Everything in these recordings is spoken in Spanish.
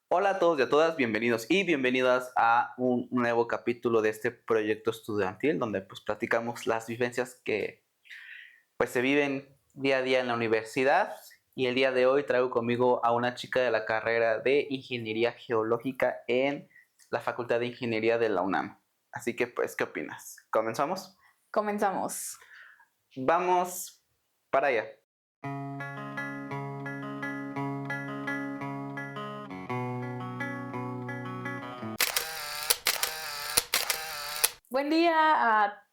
Hola a todos y a todas, bienvenidos y bienvenidas a un nuevo capítulo de este proyecto estudiantil donde pues platicamos las vivencias que pues se viven día a día en la universidad. Y el día de hoy traigo conmigo a una chica de la carrera de Ingeniería Geológica en la Facultad de Ingeniería de la UNAM. Así que pues, ¿qué opinas? ¿Comenzamos? Comenzamos. Vamos para allá. Buen día a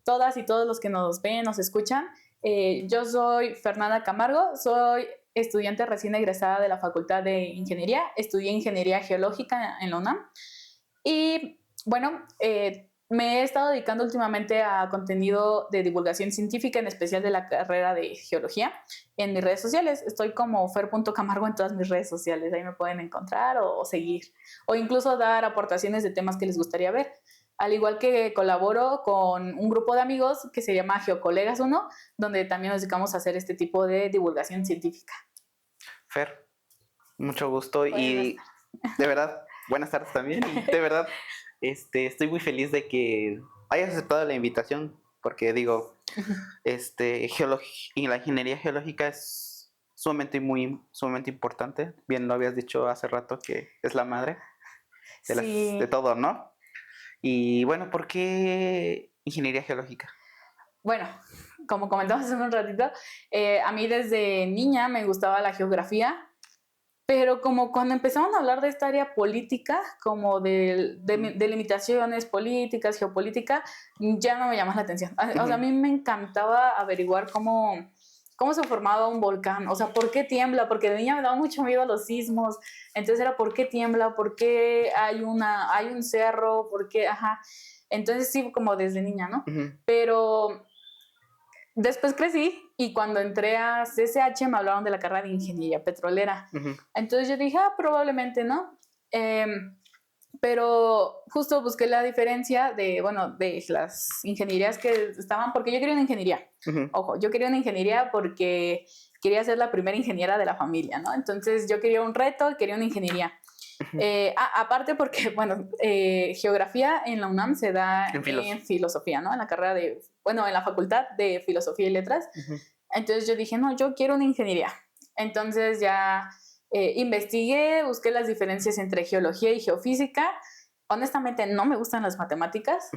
todas y todos los que nos ven, nos escuchan. Yo soy Fernanda Camargo, soy estudiante recién egresada de la Facultad de Ingeniería, estudié Ingeniería Geológica en la UNAM y bueno, me he estado dedicando últimamente a contenido de divulgación científica, en especial de la carrera de Geología, en mis redes sociales. Estoy como fer.camargo en todas mis redes sociales, ahí me pueden encontrar o seguir, o incluso dar aportaciones de temas que les gustaría ver. Al igual que colaboro con un grupo de amigos que se llama Geocolegas 1, donde también nos dedicamos a hacer este tipo de divulgación científica. Fer, mucho gusto Buenas y de verdad, buenas tardes también. Y de verdad, estoy muy feliz de que hayas aceptado la invitación, porque digo, la ingeniería geológica es sumamente importante. Bien lo habías dicho hace rato que es la madre de Sí, todo, ¿no? Y bueno, ¿por qué ingeniería geológica? bueno, como comentamos hace un ratito, a mí desde niña me gustaba la geografía, pero como cuando empezaron a hablar de esta área política, como de limitaciones políticas, geopolítica, ya no me llama la atención. O sea, a mí me encantaba averiguar cómo se formaba un volcán, o sea, por qué tiembla, porque de niña me daba mucho miedo a los sismos, entonces era por qué tiembla, por qué hay un cerro, por qué, ajá. Entonces sí, como desde niña, ¿no? Pero después crecí y cuando entré a CCH me hablaron de la carrera de ingeniería petrolera. Entonces yo dije, probablemente no. Pero justo busqué la diferencia de las ingenierías que estaban, porque yo quería una ingeniería. Ojo, yo quería una ingeniería porque quería ser la primera ingeniera de la familia, ¿no? Entonces yo quería un reto, quería una ingeniería. Aparte porque, bueno, geografía en la UNAM se da en filosofía, ¿no? En la carrera en la facultad de filosofía y letras. Entonces yo dije, no, yo quiero una ingeniería. Entonces ya investigué, busqué las diferencias entre geología y geofísica. Honestamente no me gustan las matemáticas.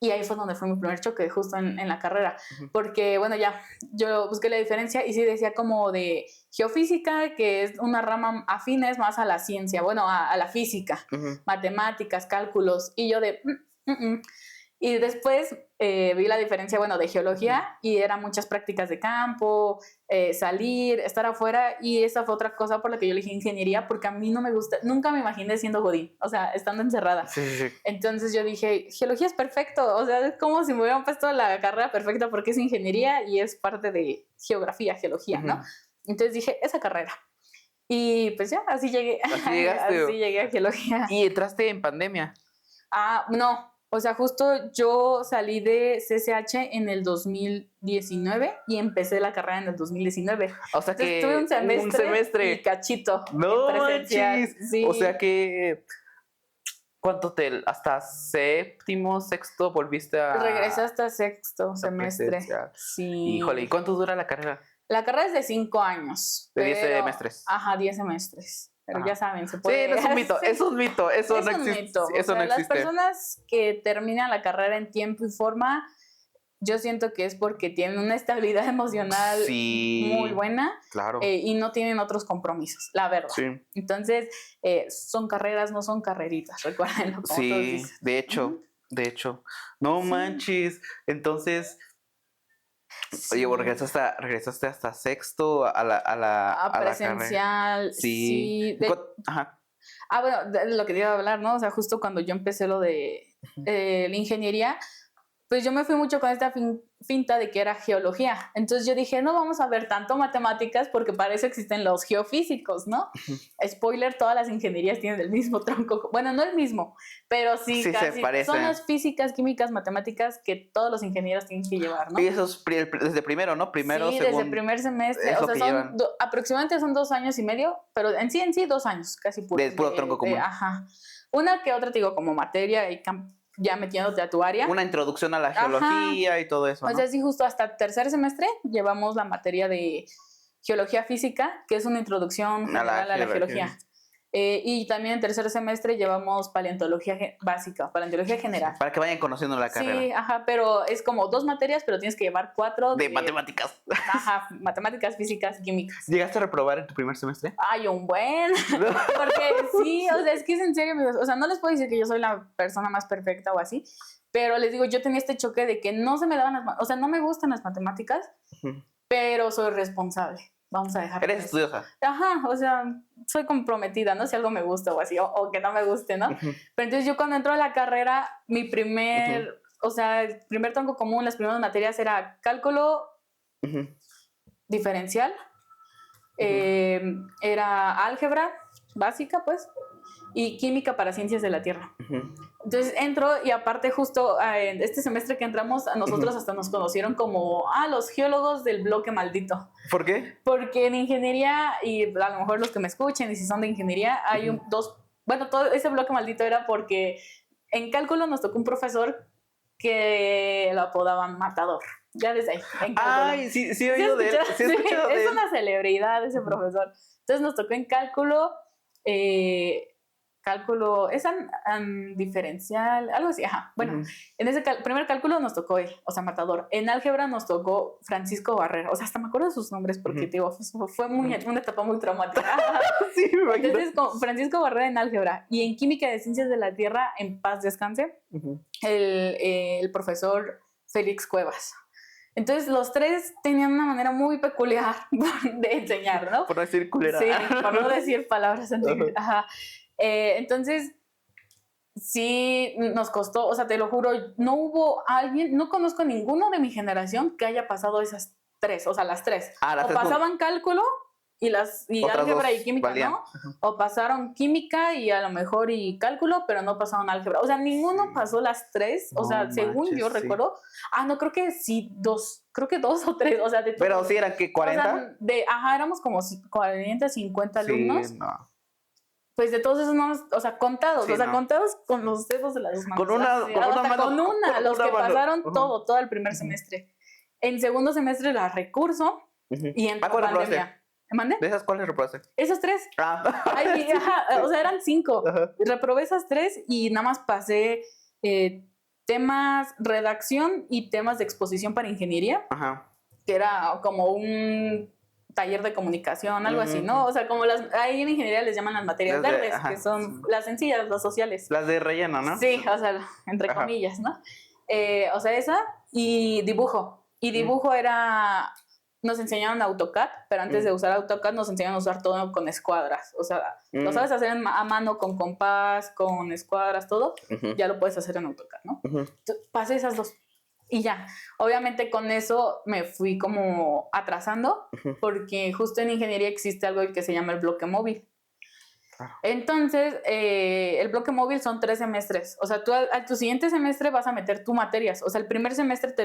Y ahí fue donde fue mi primer choque, justo en la carrera. Porque, bueno, ya, yo busqué la diferencia y sí decía como de geofísica, que es una rama afines más a la ciencia, bueno, a la física, matemáticas, cálculos, y yo de... Y después vi la diferencia, bueno, de geología y eran muchas prácticas de campo, salir, estar afuera, y esa fue otra cosa por la que yo elegí ingeniería, porque a mí no me gusta, nunca me imaginé siendo godín, o sea, estando encerrada. Sí. Entonces yo dije, geología es perfecto, o sea, es como si me hubieran puesto la carrera perfecta porque es ingeniería y es parte de geografía, geología, ¿no? Entonces dije, esa carrera. Y pues ya, así llegué. Así llegaste. Así llegué a geología. Y entraste en pandemia. No, o sea, justo yo salí de CCH en el 2019 y empecé la carrera en el 2019. O sea, entonces que tuve un semestre y cachito no presencial. manches. Sí. O sea que hasta séptimo, sexto volviste Regresé hasta sexto semestre. presencial. Sí. Híjole, ¿y cuánto dura la carrera? La carrera es de 5 años. De 10 semestres. Ajá, 10 semestres. Pero ya saben, se Sí, puede. no es un mito, es un mito, eso no existe. Mito. Eso no Las existe. personas que terminan la carrera en tiempo y forma, yo siento que es porque tienen una estabilidad emocional muy buena. Claro. Y no tienen otros compromisos, la verdad. Sí. Entonces, son carreras, no son carreritas, recuérdenlo. Como todos dicen. De hecho. No manches. Entonces, oye, regresaste hasta sexto a la presencial. carrera. Sí. Ajá. Bueno, de lo que te iba a hablar, ¿no? O sea, justo cuando yo empecé lo de la ingeniería, pues yo me fui mucho con esta finta de que era geología. Entonces yo dije, no vamos a ver tanto matemáticas porque para eso existen los geofísicos, ¿no? Spoiler, todas las ingenierías tienen el mismo tronco. Bueno, no el mismo, pero sí casi. Se parecen. Son las físicas, químicas, matemáticas que todos los ingenieros tienen que llevar, ¿no? Y eso es desde primero, ¿no? Primero, sí, segundo. desde primer semestre. O sea, aproximadamente son 2 años y medio, pero en sí 2 años, casi puro. De puro tronco común. Ajá. Una que otra, te digo, como materia y ya metiéndote a tu área. Una introducción a la geología. Ajá. Y todo eso, ¿no? O sea, sí, justo hasta tercer semestre llevamos la materia de geología física, que es una introducción general a la geología. Y también en tercer semestre llevamos paleontología básica, paleontología general. Para que vayan conociendo la carrera. Sí, ajá, pero es como 2 materias, pero tienes que llevar 4 de matemáticas. Ajá, matemáticas, físicas, químicas. ¿Llegaste a reprobar en tu primer semestre? Ay, un buen. Porque sí, o sea, es que es en serio, amigos. O sea, no les puedo decir que yo soy la persona más perfecta o así, pero les digo, yo tenía este choque de que no se me daban o sea, no me gustan las matemáticas, pero soy responsable. Vamos a dejar. Eres estudiosa. Ajá, o sea, soy comprometida, ¿no? Si algo me gusta o así, o que no me guste, ¿no? Pero entonces yo cuando entro a la carrera, mi primer, o sea, el primer tronco común, las primeras materias era cálculo diferencial, era álgebra básica, pues, y química para ciencias de la Tierra. Entonces entro y aparte justo en este semestre que entramos, a nosotros hasta nos conocieron como los geólogos del bloque maldito. ¿Por qué? Porque en ingeniería, y a lo mejor los que me escuchen y si son de ingeniería, hay todo ese bloque maldito era porque en cálculo nos tocó un profesor que lo apodaban Matador. Ya desde ahí, en cálculo. Ay, sí he oído de él. Sí, es una celebridad ese profesor. Entonces nos tocó en cálculo, es diferencial, algo así, ajá. Bueno, en ese primer cálculo nos tocó él, o sea, Matador. En álgebra nos tocó Francisco Barrera, o sea, hasta me acuerdo de sus nombres porque, digo, fue una etapa muy traumática. Sí, me imagino. Entonces, con Francisco Barrera en álgebra y en química de ciencias de la Tierra, en paz descanse, el profesor Félix Cuevas. Entonces, los tres tenían una manera muy peculiar de enseñar, ¿no? Por no decir culera. Sí, por no decir palabras antiguas. Ajá. Entonces, sí nos costó, o sea, te lo juro, no hubo alguien, no conozco ninguno de mi generación que haya pasado esas 3, o sea, las 3. O pasaban cálculo y álgebra y química, valían. ¿No? O pasaron química y a lo mejor y cálculo, pero no pasaron álgebra. O sea, ninguno pasó las 3, o sea, según yo recuerdo. No, creo que sí, 2 o 3, o sea, de todo. Pero sí eran que 40. O sea, éramos como 40, 50 alumnos. No. Pues de todos esos nombres, o sea, contados, sí, contados con los dedos de las manos. Con una mano. Los que pasaron todo el primer semestre. En segundo semestre la recurso y en pandemia. ¿Mande? ¿De esas cuáles reprobaste? Esas 3. O sea, eran 5. Reprobé esas 3 y nada más pasé temas, redacción y temas de exposición para ingeniería, que era como un taller de comunicación, algo así, ¿no? O sea, como ahí en ingeniería les llaman las materias verdes, que son las sencillas, las sociales. Las de relleno, ¿no? Sí, o sea, entre comillas, ¿no? O sea, esa y dibujo. Y dibujo nos enseñaron AutoCAD, pero antes de usar AutoCAD nos enseñaron a usar todo con escuadras. O sea, lo sabes hacer a mano con compás, con escuadras, todo. Ya lo puedes hacer en AutoCAD, ¿no? Entonces, pasé esas 2. Y ya, obviamente con eso me fui como atrasando, porque justo en ingeniería existe algo que se llama el bloque móvil. Entonces, el bloque móvil son 3 semestres. O sea, tú a tu siguiente semestre vas a meter tus materias. O sea, el primer semestre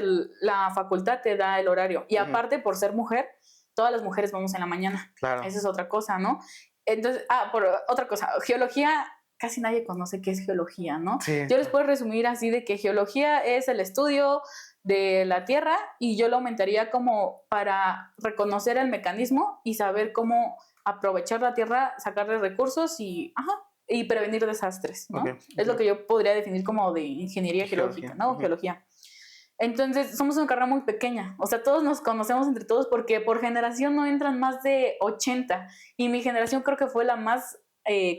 la facultad te da el horario. Y aparte, por ser mujer, todas las mujeres vamos en la mañana. Claro. Esa es otra cosa, ¿no? Entonces, por otra cosa, geología, casi nadie conoce qué es geología, ¿no? Sí. Yo les puedo resumir así de que geología es el estudio de la Tierra y yo lo aumentaría como para reconocer el mecanismo y saber cómo aprovechar la Tierra, sacarle recursos y prevenir desastres, ¿no? Es lo que yo podría definir como de ingeniería geológica, ¿no? Geología. Entonces, somos una carrera muy pequeña. O sea, todos nos conocemos entre todos porque por generación no entran más de 80. Y mi generación creo que fue la más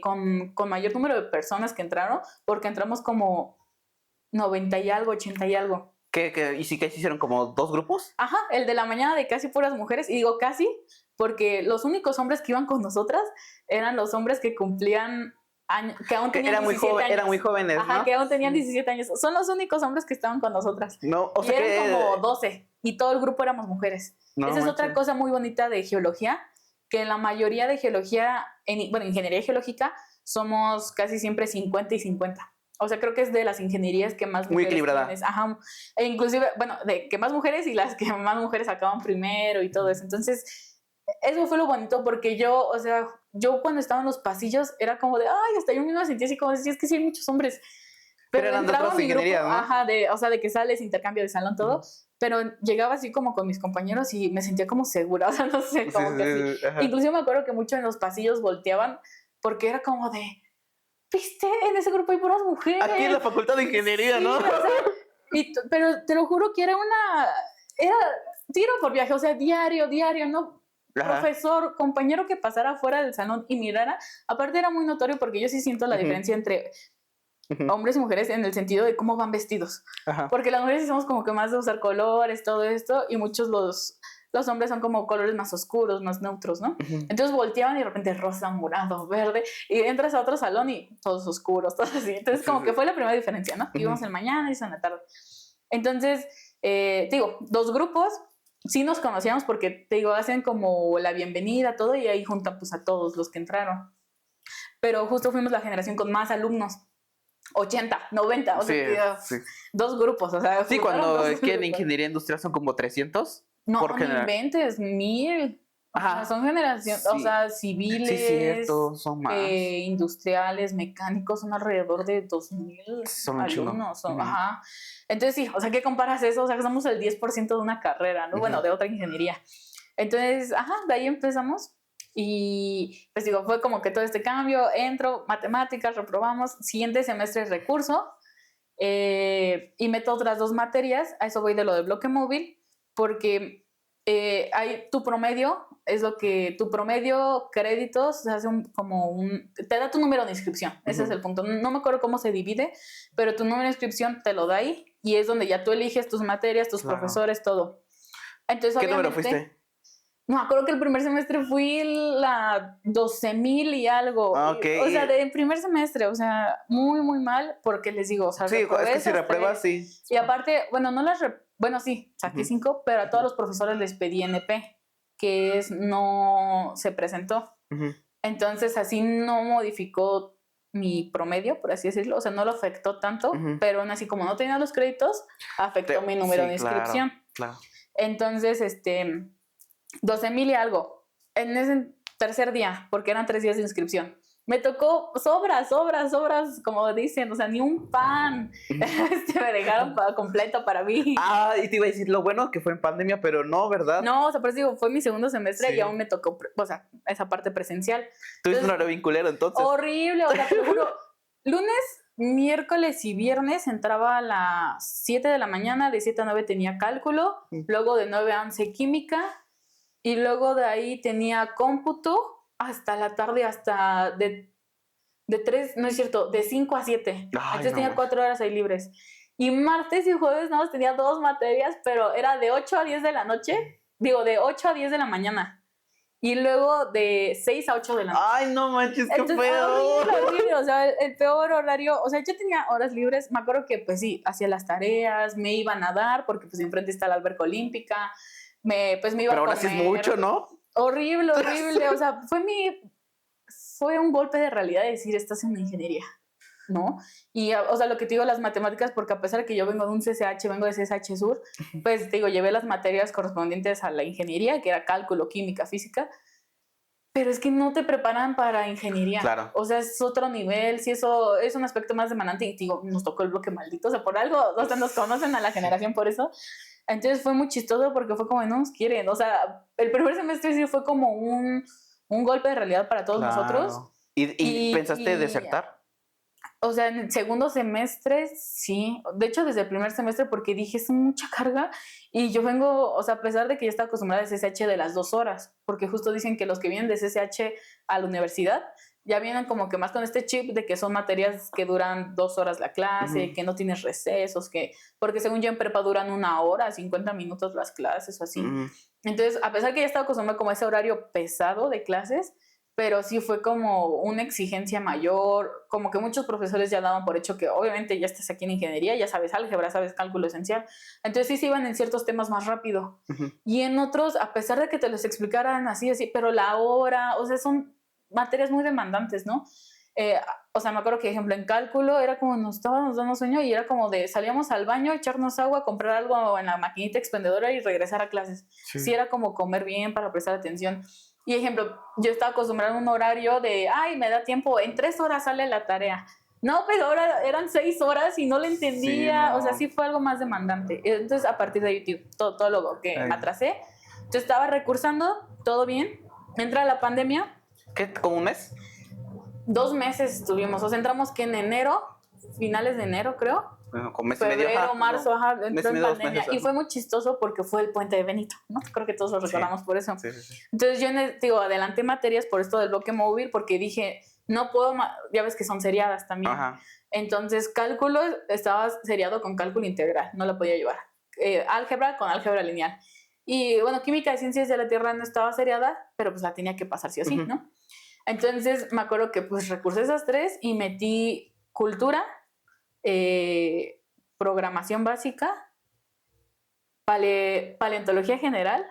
con mayor número de personas que entraron, porque entramos como 90 y algo, 80 y algo. ¿Y sí que se hicieron como 2 grupos? Ajá, el de la mañana de casi puras mujeres. Y digo casi porque los únicos hombres que iban con nosotras eran los hombres que cumplían que aún tenían Era 17 muy años. eran muy jóvenes, Ajá, ¿no? que aún tenían 17 años. Son los únicos hombres que estaban con nosotras. No, o y sea eran que... como 12 y todo el grupo éramos mujeres. No Esa es otra manches. cosa muy bonita de geología, que en la mayoría de geología, bueno, ingeniería geológica, somos casi siempre 50 y 50. O sea, creo que es de las ingenierías que más Muy mujeres equilibrada. tienes. Ajá. E inclusive, bueno, de que más mujeres y las que más mujeres acaban primero y todo eso. Entonces, eso fue lo bonito porque yo, o sea, yo cuando estaba en los pasillos era como de, ay, hasta yo misma sentía así como decía, es que sí hay muchos hombres. Pero eran de entraba otras mi grupo, ingenierías, ¿no? ajá, o sea, de que sales, intercambio de salón, todo, pero llegaba así como con mis compañeros y me sentía como segura, o sea, no sé, como Sí, que así. sí, ajá. Inclusive me acuerdo que mucho en los pasillos volteaban porque era como de, viste, en ese grupo hay puras mujeres. Aquí en la facultad de ingeniería, Sí, ¿no? o sea, pero te lo juro que era tiro por viaje, o sea, diario, ¿no? Ajá. Profesor, compañero que pasara fuera del salón y mirara, aparte era muy notorio porque yo sí siento la diferencia entre hombres y mujeres en el sentido de cómo van vestidos. Ajá. Porque las mujeres somos como que más de usar colores, todo esto, y muchos los hombres son como colores más oscuros, más neutros, ¿no? Entonces volteaban y de repente rosa, morado, verde, y entras a otro salón y todos oscuros, todos así. Entonces como que fue la primera diferencia, ¿no? Íbamos en la mañana y en la tarde. Entonces, digo, dos grupos, sí nos conocíamos porque, te digo, hacen como la bienvenida, todo, y ahí juntan pues a todos los que entraron. Pero justo fuimos la generación con más alumnos. 80, 90, o sea, Sí. dos grupos, o sea, Sí, juntaron cuando dos es que en grupos. ingeniería industrial son como 300 No, por no general. inventes, 1000. O sea, Ajá. son generaciones, Sí. o sea, Sí, civiles, cierto, son más. industriales, mecánicos, son alrededor de 2000 Son un chingo. alumnos. Ajá. Entonces, sí, o sea, ¿qué comparas eso? O sea, que somos el 10% de una carrera, ¿no? Bueno, de otra ingeniería. Entonces, ajá, de ahí empezamos. Y pues digo, fue como que todo este cambio, entro, matemáticas, reprobamos, siguiente semestre es recurso, y meto otras 2 materias, a eso voy de lo de bloque móvil, porque hay tu promedio, es lo que tu promedio créditos se hace te da tu número de inscripción, ese es el punto, no me acuerdo cómo se divide, pero tu número de inscripción te lo da ahí, y es donde ya tú eliges tus materias, tus profesores, todo. Entonces, ¿Qué número obviamente, fuiste? no, me acuerdo que el primer semestre fui la 12,000 y algo. Ah, ok. O sea, de primer semestre, o sea, muy, muy mal, porque les digo, o sea, Sí, es que si repruebas, sí. Y aparte, bueno, bueno, sí, saqué 5, pero a todos los profesores les pedí NP, que es no se presentó. Entonces, así no modificó mi promedio, por así decirlo, o sea, no lo afectó tanto, pero aún así, como no tenía los créditos, afectó mi número de inscripción. Claro. Entonces, 12,000 y algo. En ese tercer día, porque eran 3 días de inscripción, me tocó sobras, como dicen, o sea, ni un pan. Me dejaron completo para mí. Ah, y te iba a decir lo bueno que fue en pandemia, pero no, ¿verdad? No, o sea, por eso digo, fue mi segundo semestre y aún me tocó, o sea, esa parte presencial. Tuviste un horario vinculero, entonces. Horrible, o sea, te lo juro. Lunes, miércoles y viernes entraba a las 7 de la mañana, de 7 a 9 tenía cálculo, luego de 9 a 11 química, y luego de ahí tenía cómputo hasta la tarde, hasta de 3, no es cierto, de 5 a 7. Ay, Entonces no tenía 4 horas ahí libres. Y martes y jueves nada más tenía 2 materias, pero era de 8 a 10 de la noche, digo, de 8 a 10 de la mañana. Y luego de 6 a 8 de la noche. Ay, no manches, qué Entonces, feo. horrible, o sea, el peor horario, o sea, yo tenía horas libres, me acuerdo que pues sí, hacía las tareas, me iba a nadar, porque pues enfrente está la alberca olímpica, me iba pero a comer. ahora sí es mucho, ¿no? Horrible, o sea, fue un golpe de realidad decir, estás en ingeniería, ¿no? Y, o sea, lo que te digo, las matemáticas, porque a pesar de que yo vengo de un CCH, vengo de CSH Sur, pues te digo, llevé las materias correspondientes a la ingeniería, que era cálculo, química, física, pero es que no te preparan para ingeniería. Claro. O sea, es otro nivel, sí, eso es un aspecto más demandante y digo, nos tocó el bloque maldito, o sea, por algo, o sea, nos conocen a la generación por eso. Entonces fue muy chistoso porque fue como, no nos quieren, o sea, el primer semestre sí fue como un golpe de realidad para todos nosotros. ¿Y pensaste desertar? O sea, en el segundo semestre, sí. De hecho, desde el primer semestre, porque dije, es mucha carga. Y yo vengo, o sea, a pesar de que ya estaba acostumbrada a CSH de las 2 horas, porque justo dicen que los que vienen de CSH a la universidad ya vienen como que más con este chip de que son materias que duran 2 horas la clase, que no tienes recesos, porque según yo en prepa duran 1 hora, 50 minutos las clases o así. Entonces, a pesar que ya estaba acostumbrada como a ese horario pesado de clases, pero sí fue como una exigencia mayor, como que muchos profesores ya daban por hecho que obviamente ya estás aquí en ingeniería, ya sabes álgebra, sabes cálculo esencial, entonces sí se iban en ciertos temas más rápido, y en otros, a pesar de que te los explicaran así, pero la hora, o sea, son materias muy demandantes, ¿no? O sea, me acuerdo que, ejemplo, en cálculo era como nos estábamos dando sueño y era como de salíamos al baño, echarnos agua, comprar algo en la maquinita expendedora y regresar a clases. Sí era como comer bien para prestar atención. Y ejemplo, yo estaba acostumbrada a un horario de, ay, me da tiempo, en 3 horas sale la tarea. No, pero ahora eran 6 horas y no lo entendía. Sí, no. O sea, sí fue algo más demandante. Entonces, a partir de YouTube, todo lo que me atrasé, yo estaba recursando, todo bien. Entra la pandemia. ¿Qué? ¿Como un mes? 2 meses estuvimos. O sea, entramos que en enero, finales de enero, creo. Bueno, con mes febrero, y medio, marzo, entró en pandemia. Meses, y fue muy chistoso porque fue el puente de Benito, ¿no? Creo que todos lo recordamos por eso. Sí. Entonces yo, digo, adelanté materias por esto del bloque móvil porque dije, no puedo, ya ves que son seriadas también. Ajá. Entonces cálculo estaba seriado con cálculo integral, no la podía llevar. Álgebra con álgebra lineal. Y bueno, química de ciencias de la Tierra no estaba seriada, pero pues la tenía que pasar sí o sí, ¿no? Entonces me acuerdo que pues recursé esas 3 y metí cultura, programación básica, paleontología general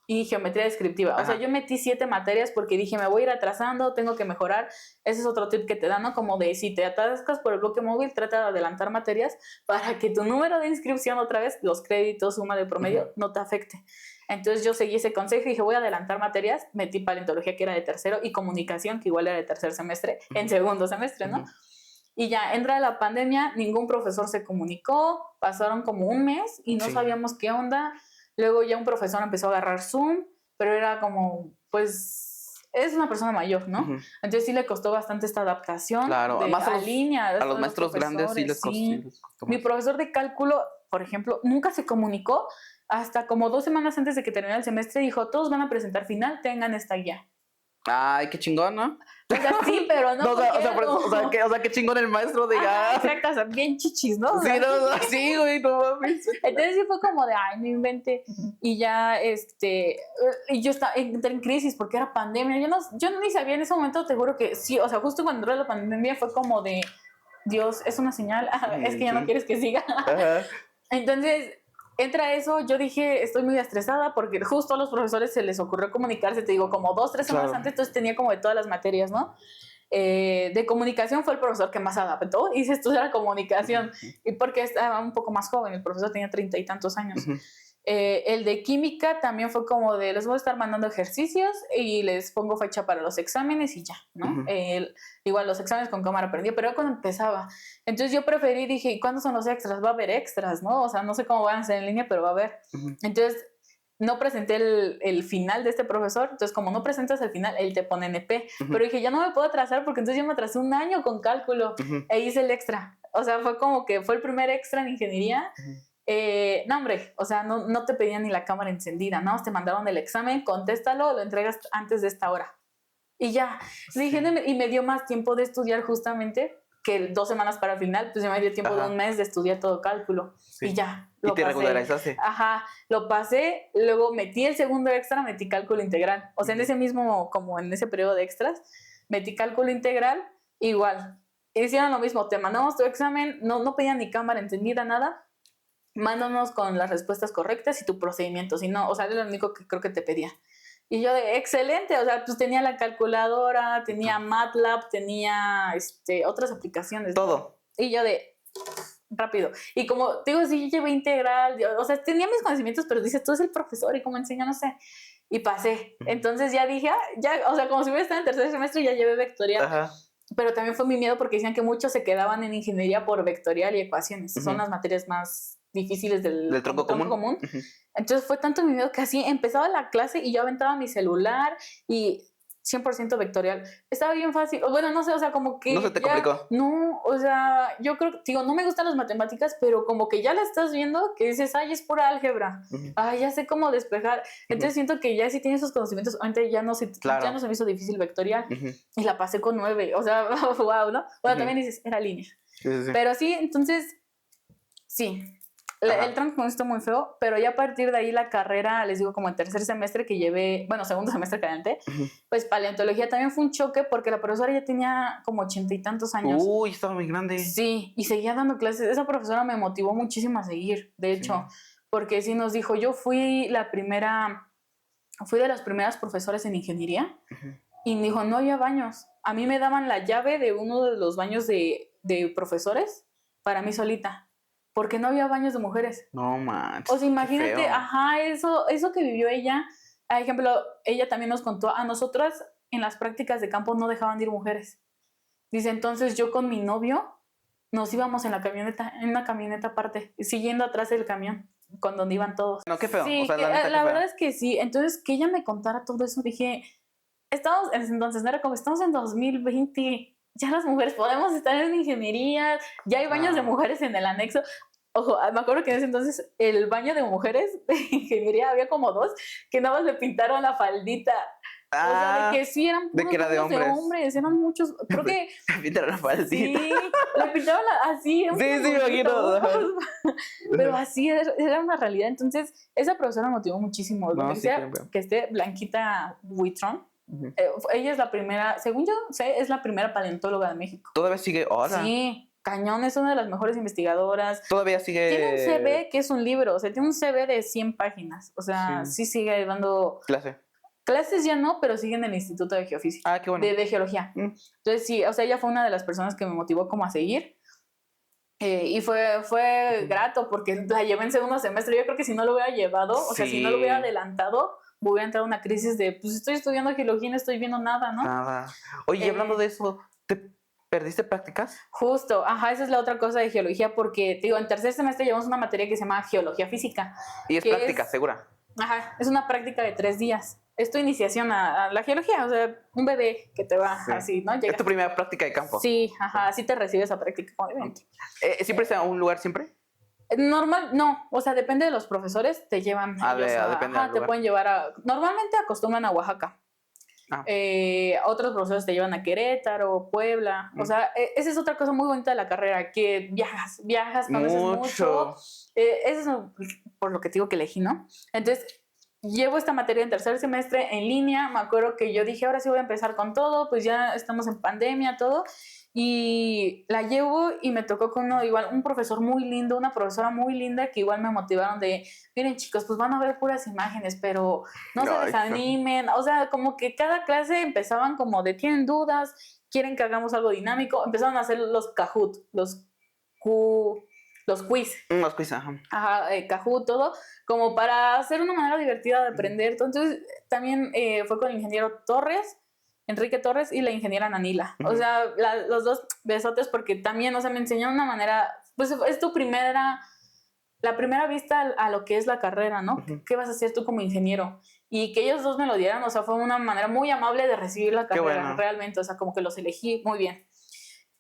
y geometría descriptiva. Ajá. O sea, yo metí 7 materias porque dije, me voy a ir atrasando, tengo que mejorar. Ese es otro tip que te dan, ¿no? Como de, si te atascas por el bloque móvil, trata de adelantar materias para que tu número de inscripción otra vez, los créditos, suma de promedio, no te afecte. Entonces yo seguí ese consejo y dije, voy a adelantar materias. Metí paleontología, que era de tercero, y comunicación, que igual era de tercer semestre, en segundo semestre, ¿no? Y ya entra la pandemia, ningún profesor se comunicó, pasaron como un mes y no sabíamos qué onda. Luego ya un profesor empezó a agarrar Zoom, pero era como, pues, es una persona mayor, ¿no? Entonces sí le costó bastante esta adaptación. Claro, además a línea. A los maestros grandes sí les costó más. Mi profesor de cálculo, por ejemplo, nunca se comunicó hasta como 2 semanas antes de que terminara el semestre. Dijo, todos van a presentar final, tengan esta guía. Ay, qué chingón, ¿no? O sea, sí, pero no. O sea, qué chingón el maestro, diga. Exacto, o sea, bien chichis, ¿no? Sí, sí, güey, no mames. Entonces sí fue como de, ay, no invente. Y ya, y yo entré en crisis porque era pandemia. Yo ni sabía en ese momento, te juro que sí, o sea, justo cuando entró la pandemia fue como de, Dios, es una señal, es que ya no quieres que siga. Ajá. Entonces entra eso, yo dije, estoy muy estresada porque justo a los profesores se les ocurrió comunicarse, te digo, como 2-3 semanas antes, entonces tenía como de todas las materias, ¿no? De comunicación fue el profesor que más adaptó y se estudió comunicación, y porque estaba un poco más joven, el profesor tenía 30 y tantos años. El de química también fue como de, les voy a estar mandando ejercicios y les pongo fecha para los exámenes y ya, ¿no? Igual los exámenes con cámara prendida, pero cuando empezaba. Entonces yo preferí, dije, ¿y cuándo son los extras? Va a haber extras, ¿no? O sea, no sé cómo van a ser en línea, pero va a haber. Entonces no presenté el final de este profesor, entonces como no presentas el final, él te pone NP. Pero dije, ya no me puedo atrasar porque entonces yo me atrasé 1 año con cálculo e hice el extra. O sea, fue como que fue el primer extra en ingeniería. No, hombre, o sea, no te pedían ni la cámara encendida, ¿no? Te mandaron el examen, contéstalo, lo entregas antes de esta hora. Y ya, dije, y me dio más tiempo de estudiar justamente que 2 semanas para el final, pues ya me dio tiempo de 1 mes de estudiar todo cálculo. Y ya, lo pasé. ¿Y te regularizaste? Ajá, lo pasé, luego metí el segundo extra, metí cálculo integral. O sea, en ese mismo, como en ese periodo de extras, metí cálculo integral, igual. Hicieron lo mismo, te mandamos tu examen, no pedían ni cámara encendida, nada. Mándanos con las respuestas correctas y tu procedimiento, si no, o sea, es lo único que creo que te pedía. Y yo de, excelente, o sea, pues tenía la calculadora, tenía MATLAB, tenía otras aplicaciones. Todo. ¿No? Y yo de, rápido. Y como, digo, sí, yo llevé integral, o sea, tenía mis conocimientos, pero dices, tú eres el profesor y cómo enseña, no sé. Y pasé. Entonces ya dije, ya, o sea, como si hubiera estado en tercer semestre, ya llevé vectorial. Ajá. Pero también fue mi miedo porque decían que muchos se quedaban en ingeniería por vectorial y ecuaciones. Son las materias más difíciles del tronco común. Entonces fue tanto mi miedo que así empezaba la clase y yo aventaba mi celular y 100% vectorial. Estaba bien fácil. Bueno, no sé, o sea, como que... ¿No se te complicó? No, o sea, yo creo que, digo, no me gustan las matemáticas, pero como que ya la estás viendo, que dices, ay, es pura álgebra. Ay, ya sé cómo despejar. Entonces siento que ya si tienes esos conocimientos, antes ya no se me hizo difícil vectorial. Y la pasé con 9. O sea, wow, ¿no? Bueno, también dices, era línea. Sí. Pero sí, entonces, sí. El tronco está muy feo, pero ya a partir de ahí la carrera, les digo, como en tercer semestre que llevé, bueno, segundo semestre que adelanté, pues paleontología también fue un choque porque la profesora ya tenía como 80 y tantos años. Uy, estaba muy grande. Sí, y seguía dando clases. Esa profesora me motivó muchísimo a seguir, de hecho, porque sí nos dijo, yo fui de las primeras profesoras en ingeniería, y me dijo, no había baños. A mí me daban la llave de uno de los baños de profesores para mí solita, porque no había baños de mujeres. No manches. O sea, imagínate, eso que vivió ella. Por ejemplo, ella también nos contó, a nosotras en las prácticas de campo no dejaban de ir mujeres. Dice, entonces yo con mi novio nos íbamos en una camioneta aparte, siguiendo atrás del camión, con donde iban todos. No, qué feo. Sí, o sea, la verdad es que sí. Entonces, que ella me contara todo eso, dije, estamos, entonces, no era como, estamos en 2020, ya las mujeres podemos estar en ingeniería, ya hay baños de mujeres en el anexo. Ojo, me acuerdo que en ese entonces el baño de mujeres de ingeniería había como 2 que nada más le pintaron la faldita. O sea, de que sí eran de que era de hombres, eran muchos, creo que... Le pintaron la faldita. Sí, le pintaron así. Sí, me imagino. Pero así era una realidad. Entonces, esa profesora me motivó muchísimo. No, sí, que esté Blanquita Buitrón. Ella es la primera, según yo sé, es la primera paleontóloga de México. ¿Todavía sigue ahora? Sí, cañón, es una de las mejores investigadoras. Todavía sigue... Tiene un CV que es un libro, o sea, tiene un CV de 100 páginas. O sea, sí sigue dando... Clases ya no, pero sigue en el Instituto de Geofísica. Ah, qué bueno. De Geología. Entonces, sí, o sea, ella fue una de las personas que me motivó como a seguir. Y fue grato porque la llevé en segundo semestre. Yo creo que si no lo hubiera llevado, o sea, si no lo hubiera adelantado, hubiera entrado una crisis de, pues estoy estudiando geología y no estoy viendo nada, ¿no? Nada. Oye, hablando de eso, ¿te perdiste prácticas? Justo, esa es la otra cosa de geología, porque, te digo, en tercer semestre llevamos una materia que se llama geología física. Y es práctica, segura. Es una práctica de 3 días. Es tu iniciación a la geología, o sea, un bebé que te va así, ¿no? Es tu primera práctica de campo. Sí, así te recibes a práctica. ¿Siempre está en un lugar siempre? Normal, no, o sea, depende de los profesores, te llevan te pueden llevar normalmente acostumbran a Oaxaca. Otros profesores te llevan a Querétaro, Puebla. O sea, esa es otra cosa muy bonita de la carrera, que viajas, conoces mucho. Eso es por lo que te digo que elegí, ¿no? Entonces, llevo esta materia en tercer semestre en línea. Me acuerdo que yo dije, ahora sí voy a empezar con todo, pues ya estamos en pandemia, todo. Y la llevo y me tocó con un profesor muy lindo, una profesora muy linda que igual me motivaron de, miren chicos, pues van a ver puras imágenes, pero no se desanimen. O sea, como que cada clase empezaban como de, tienen dudas, quieren que hagamos algo dinámico. Empezaron a hacer los Kahoot, los quiz. Los quiz, Kahoot, todo, como para hacer una manera divertida de aprender. Entonces, también fue con el ingeniero Enrique Torres y la ingeniera Nanila. O sea, los dos besotes porque también, o sea, me enseñaron una manera, pues es la primera vista a lo que es la carrera, ¿no? ¿Qué vas a hacer tú como ingeniero? Y que ellos dos me lo dieran, o sea, fue una manera muy amable de recibir la carrera, realmente, o sea, como que los elegí muy bien.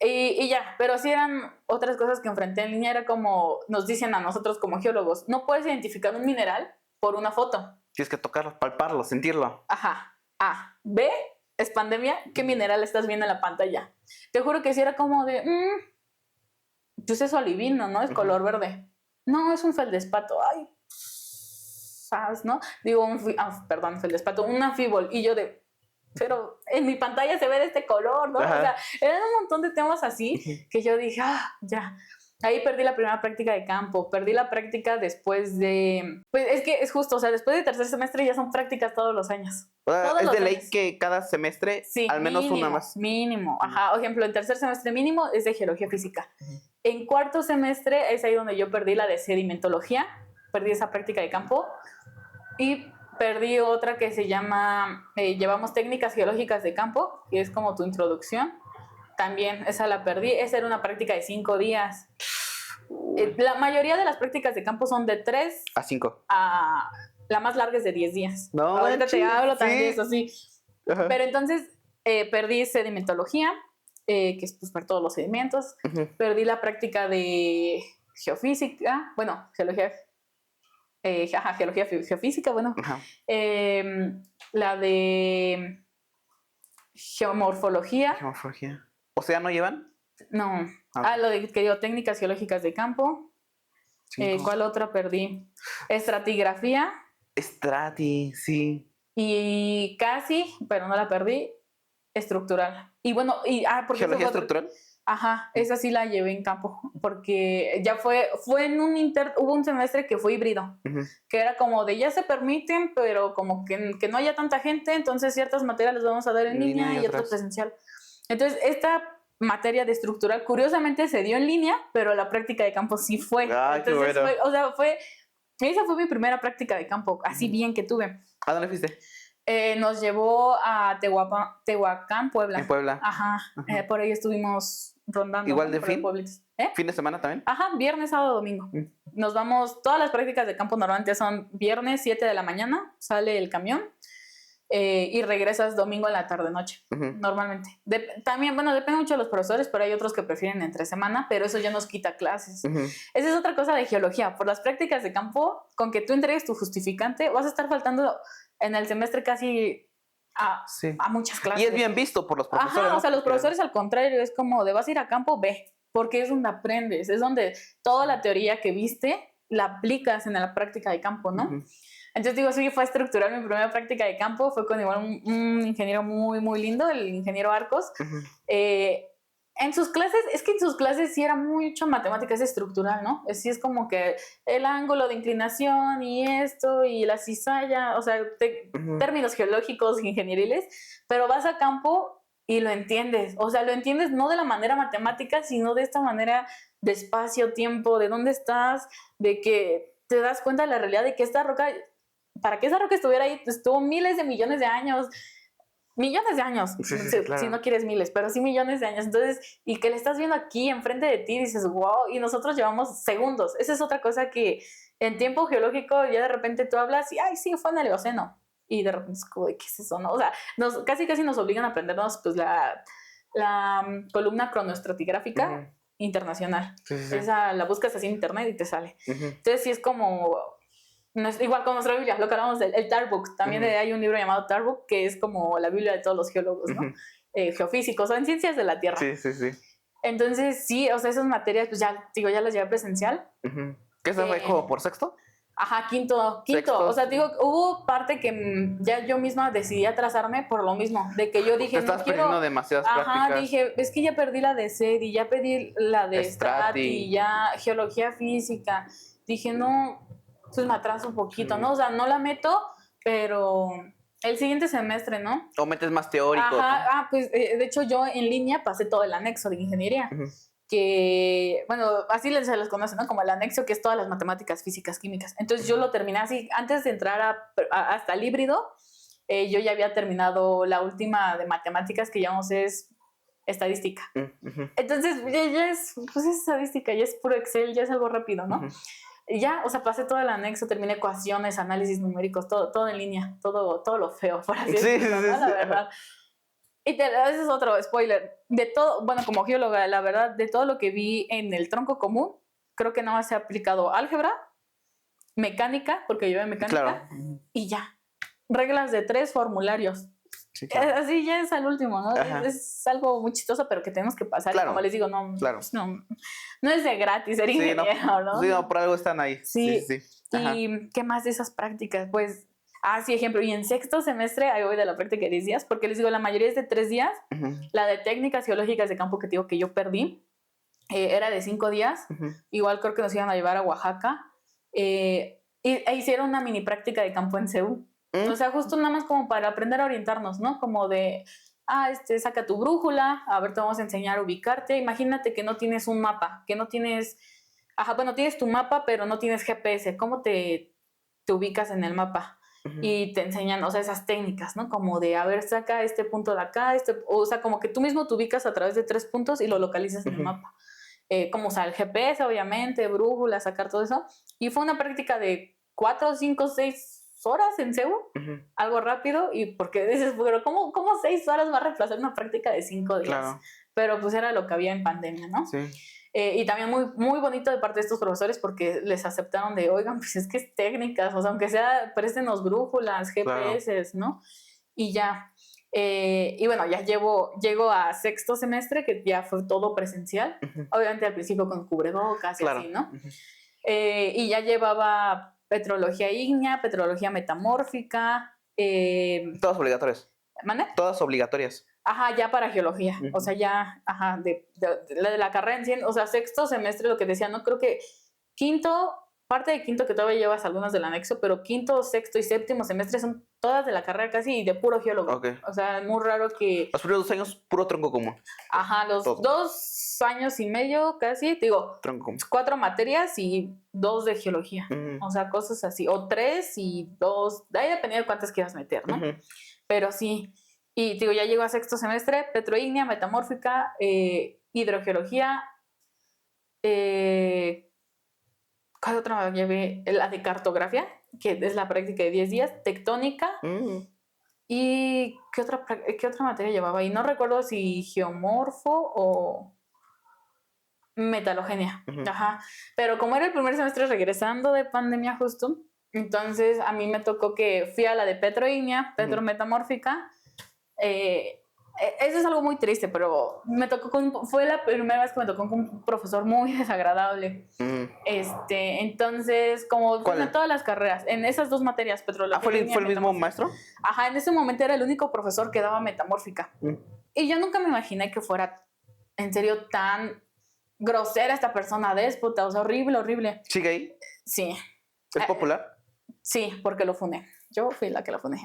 Y ya, pero sí eran otras cosas que enfrenté en línea, era como, nos dicen a nosotros como geólogos, no puedes identificar un mineral por una foto. Tienes que tocarlo, palparlo, sentirlo. B, es pandemia, ¿qué mineral estás viendo en la pantalla? Te juro que sí era como de, pues es olivino, ¿no? Es color verde. No, es un feldespato. Ay, ¿sabes, no? Digo, feldespato, un anfibol. Y yo pero en mi pantalla se ve de este color, ¿no? O sea, eran un montón de temas así que yo dije, ya. Ahí perdí la primera práctica de campo, perdí la práctica después de... Pues es que es justo, o sea, después de tercer semestre ya son prácticas todos los años. Es de ley que cada semestre al menos mínimo, una más. Mínimo, por ejemplo, en tercer semestre mínimo es de geología física. En cuarto semestre es ahí donde yo perdí la de sedimentología, perdí esa práctica de campo y perdí otra que se llama, llevamos técnicas geológicas de campo, que es como tu introducción. También esa la perdí, esa era una práctica de 5 días. La mayoría de las prácticas de campo son de 3 a 5. La más larga es de 10 días. No, ahorita te hablo también de eso, sí. Pero entonces perdí sedimentología, que es pues, para todos los sedimentos. Perdí la práctica de geofísica, geología geofísica, la de geomorfología. ¿O sea, no llevan? No. Lo de que digo, técnicas geológicas de campo. ¿Cuál otra perdí? Estratigrafía. Sí. Y casi, pero no la perdí, estructural. Y bueno, porque ¿Geología estructural? Ajá, esa sí la llevé en campo, porque ya fue en hubo un semestre que fue híbrido, que era como de ya se permiten, pero como que no haya tanta gente, entonces ciertas materias las vamos a dar en línea y otras presencial. Entonces, esta materia de estructural, curiosamente se dio en línea, pero la práctica de campo sí fue. Entonces, esa fue mi primera práctica de campo, así bien que tuve. ¿A dónde fuiste? Nos llevó a Tehuacán, Puebla. En Puebla. Ajá. Por ahí estuvimos rondando. ¿Igual de fin? ¿Eh? ¿Fin de semana también? Ajá, viernes, sábado, domingo. Nos vamos, todas las prácticas de campo normalmente son viernes 7 de la mañana, sale el camión y regresas domingo en la tarde-noche, normalmente. También, bueno, depende mucho de los profesores, pero hay otros que prefieren entre semana, pero eso ya nos quita clases. Esa es otra cosa de geología. Por las prácticas de campo, con que tú entregues tu justificante, vas a estar faltando en el semestre casi a muchas clases. Y es bien visto por los profesores. Ajá, ¿no? O sea, los profesores al contrario, es como de vas a ir a campo, ve, porque es donde aprendes, es donde toda la teoría que viste la aplicas en la práctica de campo, ¿no? Entonces digo, sí, fue estructural mi primera práctica de campo, fue con igual un ingeniero muy, muy lindo, el ingeniero Arcos. En sus clases sí era mucho matemáticas estructural, ¿no? Sí es como que el ángulo de inclinación y esto y la cizalla, o sea, términos geológicos, ingenieriles, pero vas a campo y lo entiendes. O sea, lo entiendes no de la manera matemática, sino de esta manera de espacio, tiempo, de dónde estás, de que te das cuenta de la realidad de que esta roca, para que esa roca estuviera ahí, estuvo miles de millones de años. Millones de años, claro. Si no quieres miles, pero sí millones de años. Entonces, y que le estás viendo aquí enfrente de ti, dices, wow, y nosotros llevamos segundos. Esa es otra cosa que en tiempo geológico ya de repente tú hablas y, ay, sí, fue en el Eoceno. Y de repente es como, ¿qué es eso? ¿No? O sea, casi nos obligan a aprendernos pues la columna cronoestratigráfica internacional. Esa la buscas así en internet y te sale. Entonces, sí es como... No es igual con nuestra Biblia, lo que hablamos del Tarbook. También hay un libro llamado Tarbook, que es como la Biblia de todos los geólogos, ¿no? Geofísicos o en ciencias de la Tierra. Sí. Entonces, sí, o sea, esas materias, pues ya las llevé presencial. ¿Qué se fue como por sexto? Ajá, quinto. Sexto. O sea, digo, hubo parte que ya yo misma decidí atrasarme por lo mismo, de que yo dije, te estás perdiendo demasiadas prácticas. Dije, es que ya perdí la de SED y ya pedí la de Strati y ya geología física. Dije, no, pues me atraso un poquito, ¿no? O sea, no la meto, pero el siguiente semestre, ¿no? O metes más teórico. Ajá, pues de hecho yo en línea pasé todo el anexo de ingeniería, que, bueno, así se les conoce, ¿no? Como el anexo, que es todas las matemáticas, físicas, químicas. Entonces yo lo terminé así, antes de entrar hasta el híbrido, yo ya había terminado la última de matemáticas, que llamamos es estadística. Entonces ya es estadística, ya es puro Excel, ya es algo rápido, ¿no? Ya, o sea, pasé todo el anexo, terminé ecuaciones, análisis numéricos, todo en línea, todo lo feo, por así decirlo, ¿no? La verdad. Y ese es otro spoiler. De todo, bueno, como geóloga, la verdad, de todo lo que vi en el tronco común, creo que nada más se ha aplicado álgebra, mecánica, porque yo en mecánica, y ya. Reglas de 3 formularios. Sí, claro. Así ya es al último, ¿no? Es algo muy chistoso, pero que tenemos que pasar. Claro. Y como les digo, no es de gratis ser ingeniero, ¿no? Sí, no, por algo están ahí. Sí. ¿Y qué más de esas prácticas? Pues, sí, ejemplo, y en sexto semestre, ahí voy de la práctica de 10 días, porque les digo, la mayoría es de 3 días. La de técnicas geológicas de campo que digo que yo perdí, era de 5 días. Igual creo que nos iban a llevar a Oaxaca. E hicieron una mini práctica de campo en CEU. O sea, justo nada más como para aprender a orientarnos, ¿no? Como de, saca tu brújula, a ver, te vamos a enseñar a ubicarte. Imagínate que no tienes un mapa, que no tienes... tienes tu mapa, pero no tienes GPS. ¿Cómo te ubicas en el mapa? Y te enseñan, o sea, esas técnicas, ¿no? Como de, a ver, saca este punto de acá, o sea, como que tú mismo te ubicas a través de 3 puntos y lo localizas en el mapa. Como usar el GPS, obviamente, brújula, sacar todo eso. Y fue una práctica de 4, 5, 6 horas en CEU, algo rápido, y porque dices, pero ¿cómo 6 horas va a reemplazar una práctica de 5 días? Claro. Pero pues era lo que había en pandemia, ¿no? Sí. Y también muy, muy bonito de parte de estos profesores porque les aceptaron de, oigan, pues es que es técnicas, o sea, aunque sea, préstenos brújulas, GPS, ¿no? Y ya. Y bueno, ya llego a sexto semestre, que ya fue todo presencial, obviamente al principio con cubrebocas y así, ¿no? Y ya llevaba petrología ígnea, petrología metamórfica. Todas obligatorias. ¿Mande? Todas obligatorias. Ajá, ya para geología. O sea, ya, ajá, de la carrera en sí. O sea, sexto semestre, lo que decía, no creo que quinto, parte de quinto que todavía llevas algunas del anexo, pero quinto, sexto y séptimo semestre son todas de la carrera casi y de puro geólogo. Okay. O sea, es muy raro que... Los primeros 2 años, puro tronco común. Ajá, los Todo. 2 años y medio casi, digo, Tronco común. 4 materias y 2 de geología. O sea, cosas así. O 3 y 2, ahí dependiendo de cuántas quieras meter, ¿no? Pero sí. Y digo, ya llego a sexto semestre, petroígnea, metamórfica, hidrogeología. ¿Cuál otra llevé? La de cartografía, que es la práctica de 10 días, tectónica. ¿Y qué otra materia llevaba? Y no recuerdo si geomorfo o metalogenia. Ajá. Pero como era el primer semestre regresando de pandemia justo, entonces a mí me tocó que fui a la de petroígnea, petrometamórfica. Eso es algo muy triste, pero me tocó fue la primera vez que me tocó con un profesor muy desagradable. Entonces, como en todas las carreras, en esas 2 materias, petrología. ¿Fue el mismo maestro? Ajá, en ese momento era el único profesor que daba metamórfica. Y yo nunca me imaginé que fuera en serio tan grosera esta persona, déspota, o sea, horrible. ¿Sigue ahí? Sí. ¿Es popular? Sí, porque lo funé. Yo fui la que la funé.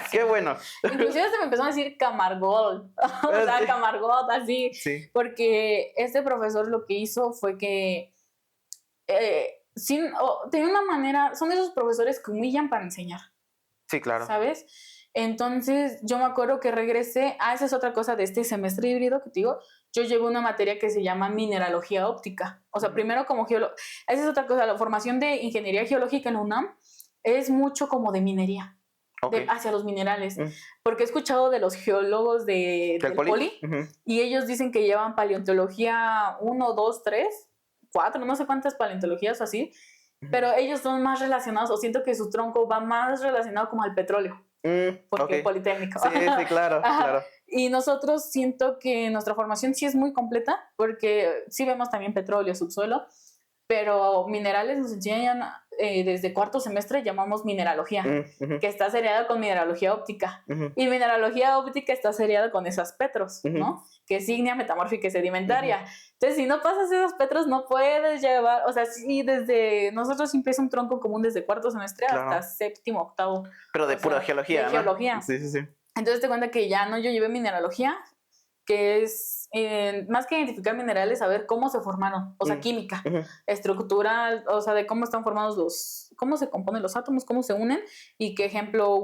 ¡Qué bueno! Inclusive se me empezó a decir Camargol. O sea, Camargot, así. Sí. Porque este profesor lo que hizo fue que tenía una manera, son esos profesores que humillan para enseñar. Sí, claro. ¿Sabes? Entonces, yo me acuerdo que regresé. Esa es otra cosa de este semestre híbrido que te digo. Yo llevo una materia que se llama mineralogía óptica. O sea, primero como geólogo. Esa es otra cosa. La formación de ingeniería geológica en la UNAM es mucho como de minería. Hacia los minerales. Porque he escuchado de los geólogos del Poli. Y ellos dicen que llevan paleontología 1, 2, 3, 4, no sé cuántas paleontologías así. Pero ellos son más relacionados, o siento que su tronco va más relacionado como al petróleo. Porque Politécnico. Sí, claro. Y nosotros siento que nuestra formación sí es muy completa, porque sí vemos también petróleo, subsuelo, pero minerales nos enseñan desde cuarto semestre, llamamos mineralogía, que está seriada con mineralogía óptica. Y mineralogía óptica está seriada con esas petros, ¿no? Que es ígnea, metamórfica y sedimentaria. Entonces, si no pasas esos petros, no puedes llevar, o sea, sí, desde nosotros siempre es un tronco común desde cuarto semestre hasta séptimo, octavo. Pero de pura geología, de geología. Sí. Entonces te cuenta que ya no, yo llevé mineralogía, que es más que identificar minerales, saber cómo se formaron, o sea, química, estructural, o sea, de cómo están formados cómo se componen los átomos, cómo se unen, y que, ejemplo,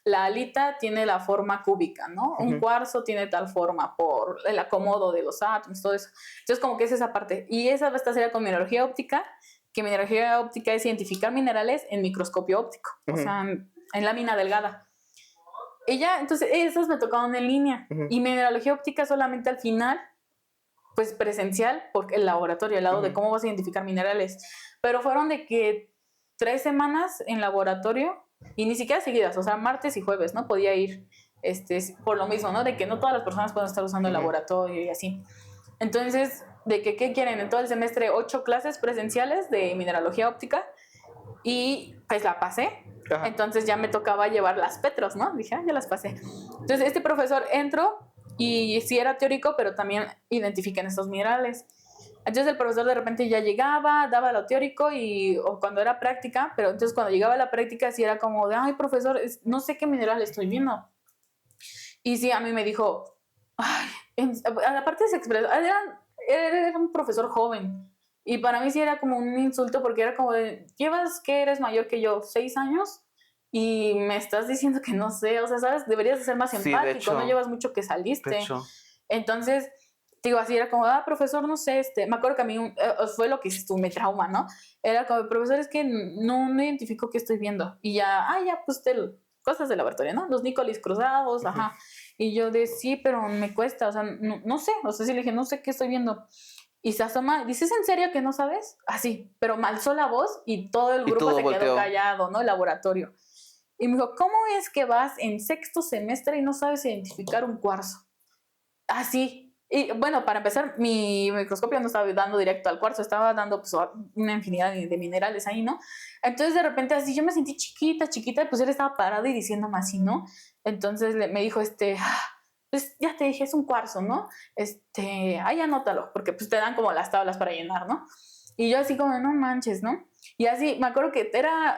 la halita tiene la forma cúbica, ¿no? Un cuarzo tiene tal forma por el acomodo de los átomos, todo eso. Entonces, como que es esa parte. Y esa va a estar con mineralogía óptica, que mineralogía óptica es identificar minerales en microscopio óptico, o sea, en lámina delgada. Y ya, entonces, esas me tocaron en línea. Y mineralogía óptica solamente al final, pues presencial, porque el laboratorio, al lado de cómo vas a identificar minerales. Pero fueron de que 3 semanas en laboratorio, y ni siquiera seguidas, o sea, martes y jueves, ¿no? Podía ir, por lo mismo, ¿no? De que no todas las personas pueden estar usando el laboratorio y así. Entonces, de que, ¿qué quieren? En todo el semestre, 8 clases presenciales de mineralogía óptica, y pues la pasé. Entonces ya me tocaba llevar las petros, ¿no? Dije, ya las pasé. Entonces este profesor entró y sí era teórico, pero también identifican estos minerales. Entonces el profesor de repente ya llegaba, daba lo teórico o cuando era práctica, pero entonces cuando llegaba a la práctica sí era como de, ay, profesor, no sé qué mineral estoy viendo. Y sí, a mí me dijo, ay, aparte se expresó, era un profesor joven. Y para mí sí era como un insulto porque era como de, ¿qué eres mayor que yo? 6 años y me estás diciendo que no sé, o sea, ¿sabes? Deberías de ser más empático, de hecho, no llevas mucho que saliste. De hecho. Entonces, digo, así era como, profesor, no sé, me acuerdo que a mí fue lo que dices tú, me trauma, ¿no? Era como, profesor, es que no identifico qué estoy viendo. Y ya, pues cosas de laboratorio, ¿no? Los nícolis cruzados, ajá. Y yo de, sí, pero me cuesta, o sea, no sé, o sea, sí le dije, no sé qué estoy viendo. Y se asoma, dices, ¿en serio que no sabes? Así, pero me alzó la voz y todo el grupo se quedó callado, ¿no? El laboratorio. Y me dijo, ¿cómo es que vas en sexto semestre y no sabes identificar un cuarzo? Así. Y bueno, para empezar, mi microscopio no estaba dando directo al cuarzo, estaba dando pues, una infinidad de minerales ahí, ¿no? Entonces de repente así yo me sentí chiquita, pues él estaba parado y diciéndome así, ¿no? Entonces me dijo, pues ya te dije, es un cuarzo, ¿no? Ahí anótalo, porque pues te dan como las tablas para llenar, ¿no? Y yo así como, no manches, ¿no? Y así, me acuerdo que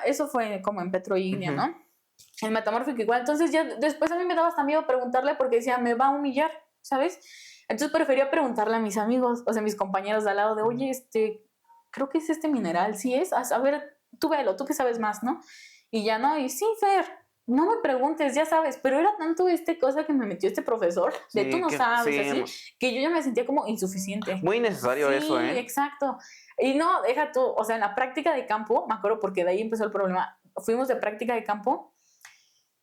eso fue como en petroígnea, ¿no? En metamórfico igual. Entonces ya después a mí me daba hasta miedo preguntarle porque decía, me va a humillar, ¿sabes? Entonces prefería preguntarle a mis amigos, o sea, mis compañeros de al lado de, oye, creo que es este mineral, ¿sí es? A ver, tú velo, tú que sabes más, ¿no? Y ya no, y sí, Fer, no me preguntes, ya sabes, pero era tanto cosa que me metió este profesor, de tú no sabes, así, que yo ya me sentía como insuficiente. Muy necesario eso, ¿eh? Sí, exacto. Y no, deja tú, o sea, en la práctica de campo, me acuerdo porque de ahí empezó el problema, fuimos de práctica de campo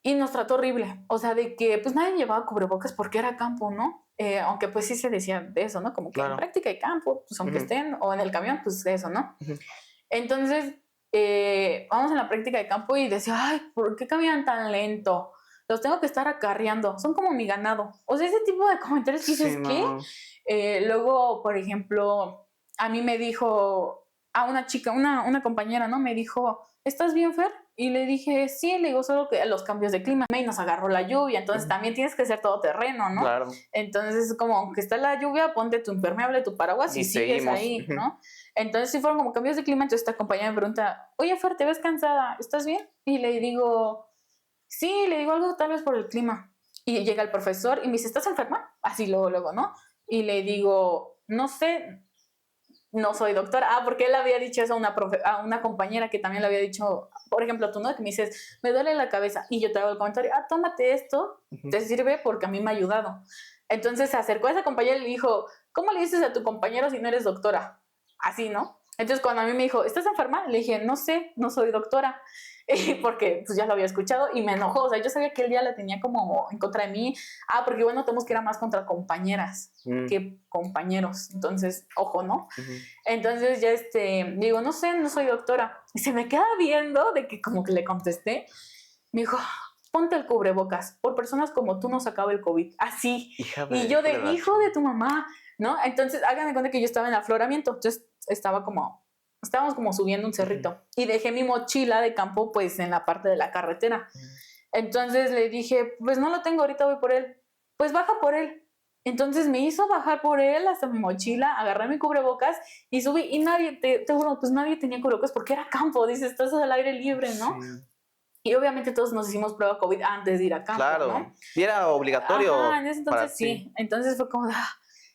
y nos trató horrible, o sea, de que pues nadie llevaba cubrebocas porque era campo, ¿no? Aunque pues sí se decía de eso, ¿no? Como que en práctica de campo, pues aunque estén, o en el camión, pues eso, ¿no? Entonces, vamos en la práctica de campo y decía, ay, ¿por qué caminan tan lento? Los tengo que estar acarreando, son como mi ganado. O sea, ese tipo de comentarios que dices, ¿qué? Luego, por ejemplo, a mí me dijo, a una chica, una compañera, ¿no? Me dijo, ¿estás bien, Fer? Y le dije, sí, le digo, solo que los cambios de clima. Y nos agarró la lluvia, entonces también tienes que ser todoterreno, ¿no? Claro. Entonces, como, aunque está la lluvia, ponte tu impermeable, tu paraguas y sigues ahí, ¿no? Entonces, sí fueron como cambios de clima, entonces esta compañera me pregunta, oye, Fer, ¿te ves cansada? ¿Estás bien? Y le digo, sí, le digo algo tal vez por el clima. Y llega el profesor y me dice, ¿estás enferma? Así luego, ¿no? Y le digo, no sé, no soy doctora. Porque él había dicho eso a una compañera que también le había dicho, por ejemplo, tú, ¿no? Que me dices, me duele la cabeza. Y yo te hago el comentario, tómate esto, te sirve porque a mí me ha ayudado. Entonces se acercó a esa compañera y le dijo, ¿cómo le dices a tu compañero si no eres doctora? Así, ¿no? Entonces cuando a mí me dijo, ¿estás enferma? Le dije, no sé, no soy doctora. Porque pues ya lo había escuchado y me enojó, o sea, yo sabía que él ya la tenía como en contra de mí, porque bueno, tenemos que era más contra compañeras que compañeros, entonces, ojo, ¿no? Entonces ya digo, no sé, no soy doctora, y se me queda viendo de que como que le contesté, me dijo, ponte el cubrebocas, por personas como tú nos acaba el COVID, así, y yo de hijo de tu mamá, ¿no? Entonces, háganme cuenta que yo estaba en afloramiento, entonces estábamos como subiendo un cerrito y dejé mi mochila de campo pues en la parte de la carretera. Entonces le dije, pues no lo tengo, ahorita voy por él. Pues baja por él. Entonces me hizo bajar por él hasta mi mochila, agarré mi cubrebocas y subí y nadie, te juro, pues nadie tenía cubrebocas porque era campo, dices, estás al aire libre, ¿no? Sí. Y obviamente todos nos hicimos prueba COVID antes de ir a campo, claro, ¿no? Y era obligatorio. En ese entonces sí. Entonces fue como,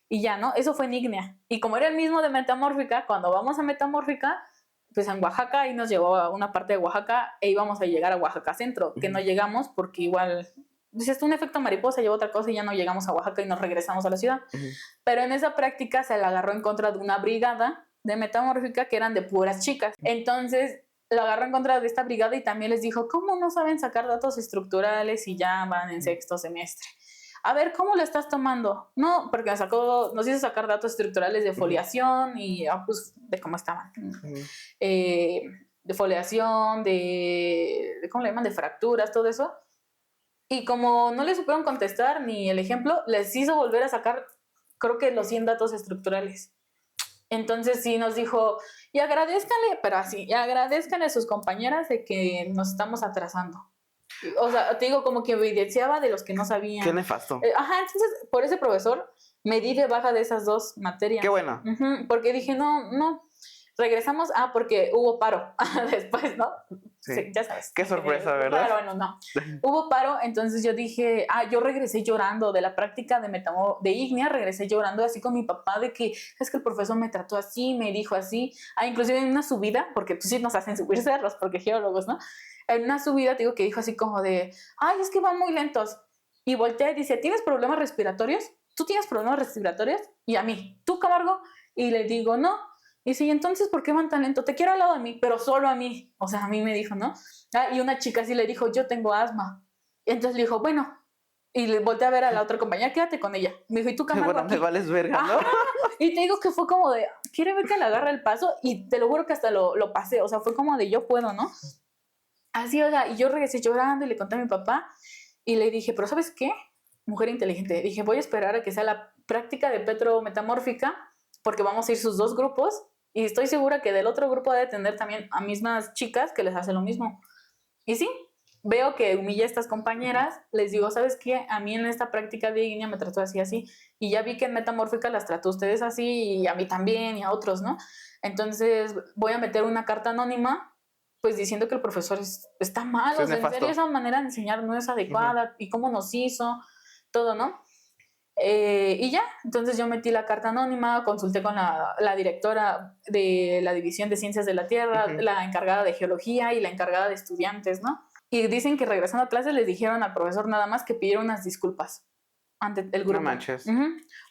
y ya, ¿no? Eso fue en ígnea. Y como era el mismo de metamórfica, cuando vamos a metamórfica, pues en Oaxaca, ahí nos llevó a una parte de Oaxaca e íbamos a llegar a Oaxaca Centro, que no llegamos porque igual, pues un efecto mariposa, llevó otra cosa y ya no llegamos a Oaxaca y nos regresamos a la ciudad. Pero en esa práctica se la agarró en contra de una brigada de metamórfica que eran de puras chicas. Entonces lo agarró en contra de esta brigada y también les dijo, ¿cómo no saben sacar datos estructurales y ya van en sexto semestre? A ver, ¿cómo lo estás tomando? No, porque nos hizo sacar datos estructurales de foliación y pues de cómo estaban. De foliación, de ¿cómo le llaman? De fracturas, todo eso. Y como no le supieron contestar ni el ejemplo, les hizo volver a sacar, creo que los 100 datos estructurales. Entonces sí nos dijo, y agradézcanle, pero así, y agradézcanle a sus compañeras de que nos estamos atrasando. O sea, te digo, como que evidenciaba de los que no sabían. Qué nefasto. Entonces, por ese profesor, me di de baja de esas dos materias. Qué bueno. Porque dije, no, regresamos, porque hubo paro después, ¿no? Sí, ya sabes. Qué sorpresa, ¿verdad? Pero bueno, no. Hubo paro, entonces yo dije, yo regresé llorando de la práctica de ígnea, regresé llorando así con mi papá de que es que el profesor me trató así, me dijo así, inclusive en una subida, porque pues sí nos hacen subir cerros, porque geólogos, ¿no? En una subida, te digo que dijo así como de, es que van muy lentos. Y voltea y dice, ¿tienes problemas respiratorios? ¿Tú tienes problemas respiratorios? Y a mí, ¿tú, Camargo? Y le digo, no. Y dice, ¿y entonces por qué van tan lento? Te quiero al lado de mí, pero solo a mí. O sea, a mí me dijo, ¿no? Y una chica así le dijo, yo tengo asma. Y entonces le dijo, bueno. Y le volteé a ver a la otra compañera, quédate con ella. Me dijo, ¿y tú, Camargo? Bueno, me vales verga, ¿no? Y te digo que fue como de, quiere ver que le agarra el paso. Y te lo juro que hasta lo pasé. O sea, fue como de, yo puedo, ¿no? Así, o sea, y yo regresé llorando y le conté a mi papá y le dije, pero ¿sabes qué? Mujer inteligente. Dije, voy a esperar a que sea práctica de petrometamórfica, porque vamos a ir sus 2 grupos, y estoy segura que del otro grupo debe tener también a mismas chicas que les hace lo mismo. Y sí, veo que humilla a estas compañeras, les digo, ¿sabes qué? A mí en esta práctica de IGNIA me trató así, y ya vi que en metamórfica las trató a ustedes así, y a mí también, y a otros, ¿no? Entonces voy a meter una carta anónima, pues diciendo que el profesor está mal, o sea, en serio esa manera de enseñar no es adecuada, y cómo nos hizo, todo, ¿no? Y ya, entonces yo metí la carta anónima, consulté con la directora de la División de Ciencias de la Tierra, la encargada de Geología y la encargada de estudiantes, ¿no? Y dicen que regresando a clases les dijeron al profesor nada más que pidieron unas disculpas ante el grupo. No manches.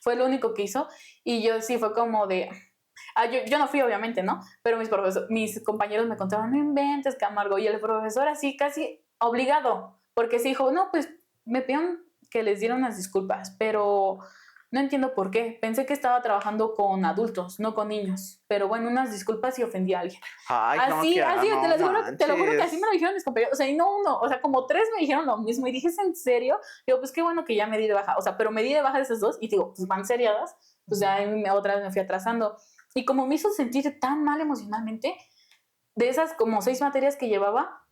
Fue lo único que hizo, y yo sí fue como de... yo no fui, obviamente, ¿no? Pero mis compañeros me contaron, no inventes, qué amargo. Y el profesor así casi obligado, porque se dijo, no, pues me pidieron que les dieran unas disculpas, pero no entiendo por qué. Pensé que estaba trabajando con adultos, no con niños. Pero bueno, unas disculpas si ofendí a alguien. Ay, así, no, te lo juro que así me lo dijeron mis compañeros. O sea, y no uno, o sea, como 3 me dijeron lo mismo. Y dije, ¿es en serio? Digo, pues qué bueno que ya me di de baja. O sea, pero me di de baja de esas 2 y digo, pues van seriadas. Pues ya otra vez me fui atrasando. Y como me hizo sentir tan mal emocionalmente, de esas como 6 materias que llevaba,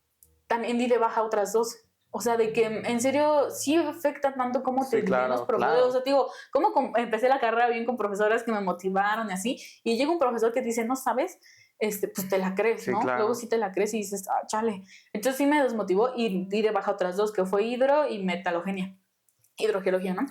también di de baja otras 2. O sea, de que en serio sí afecta tanto cómo te viven los profesores. Claro. O sea, digo, como empecé la carrera bien con profesoras que me motivaron y así, y llega un profesor que te dice, no sabes, pues te la crees, ¿no? Claro. Luego sí te la crees y dices, chale. Entonces sí me desmotivó y di de baja otras 2, que fue hidro y metalogenia. Hidrogeología, ¿no?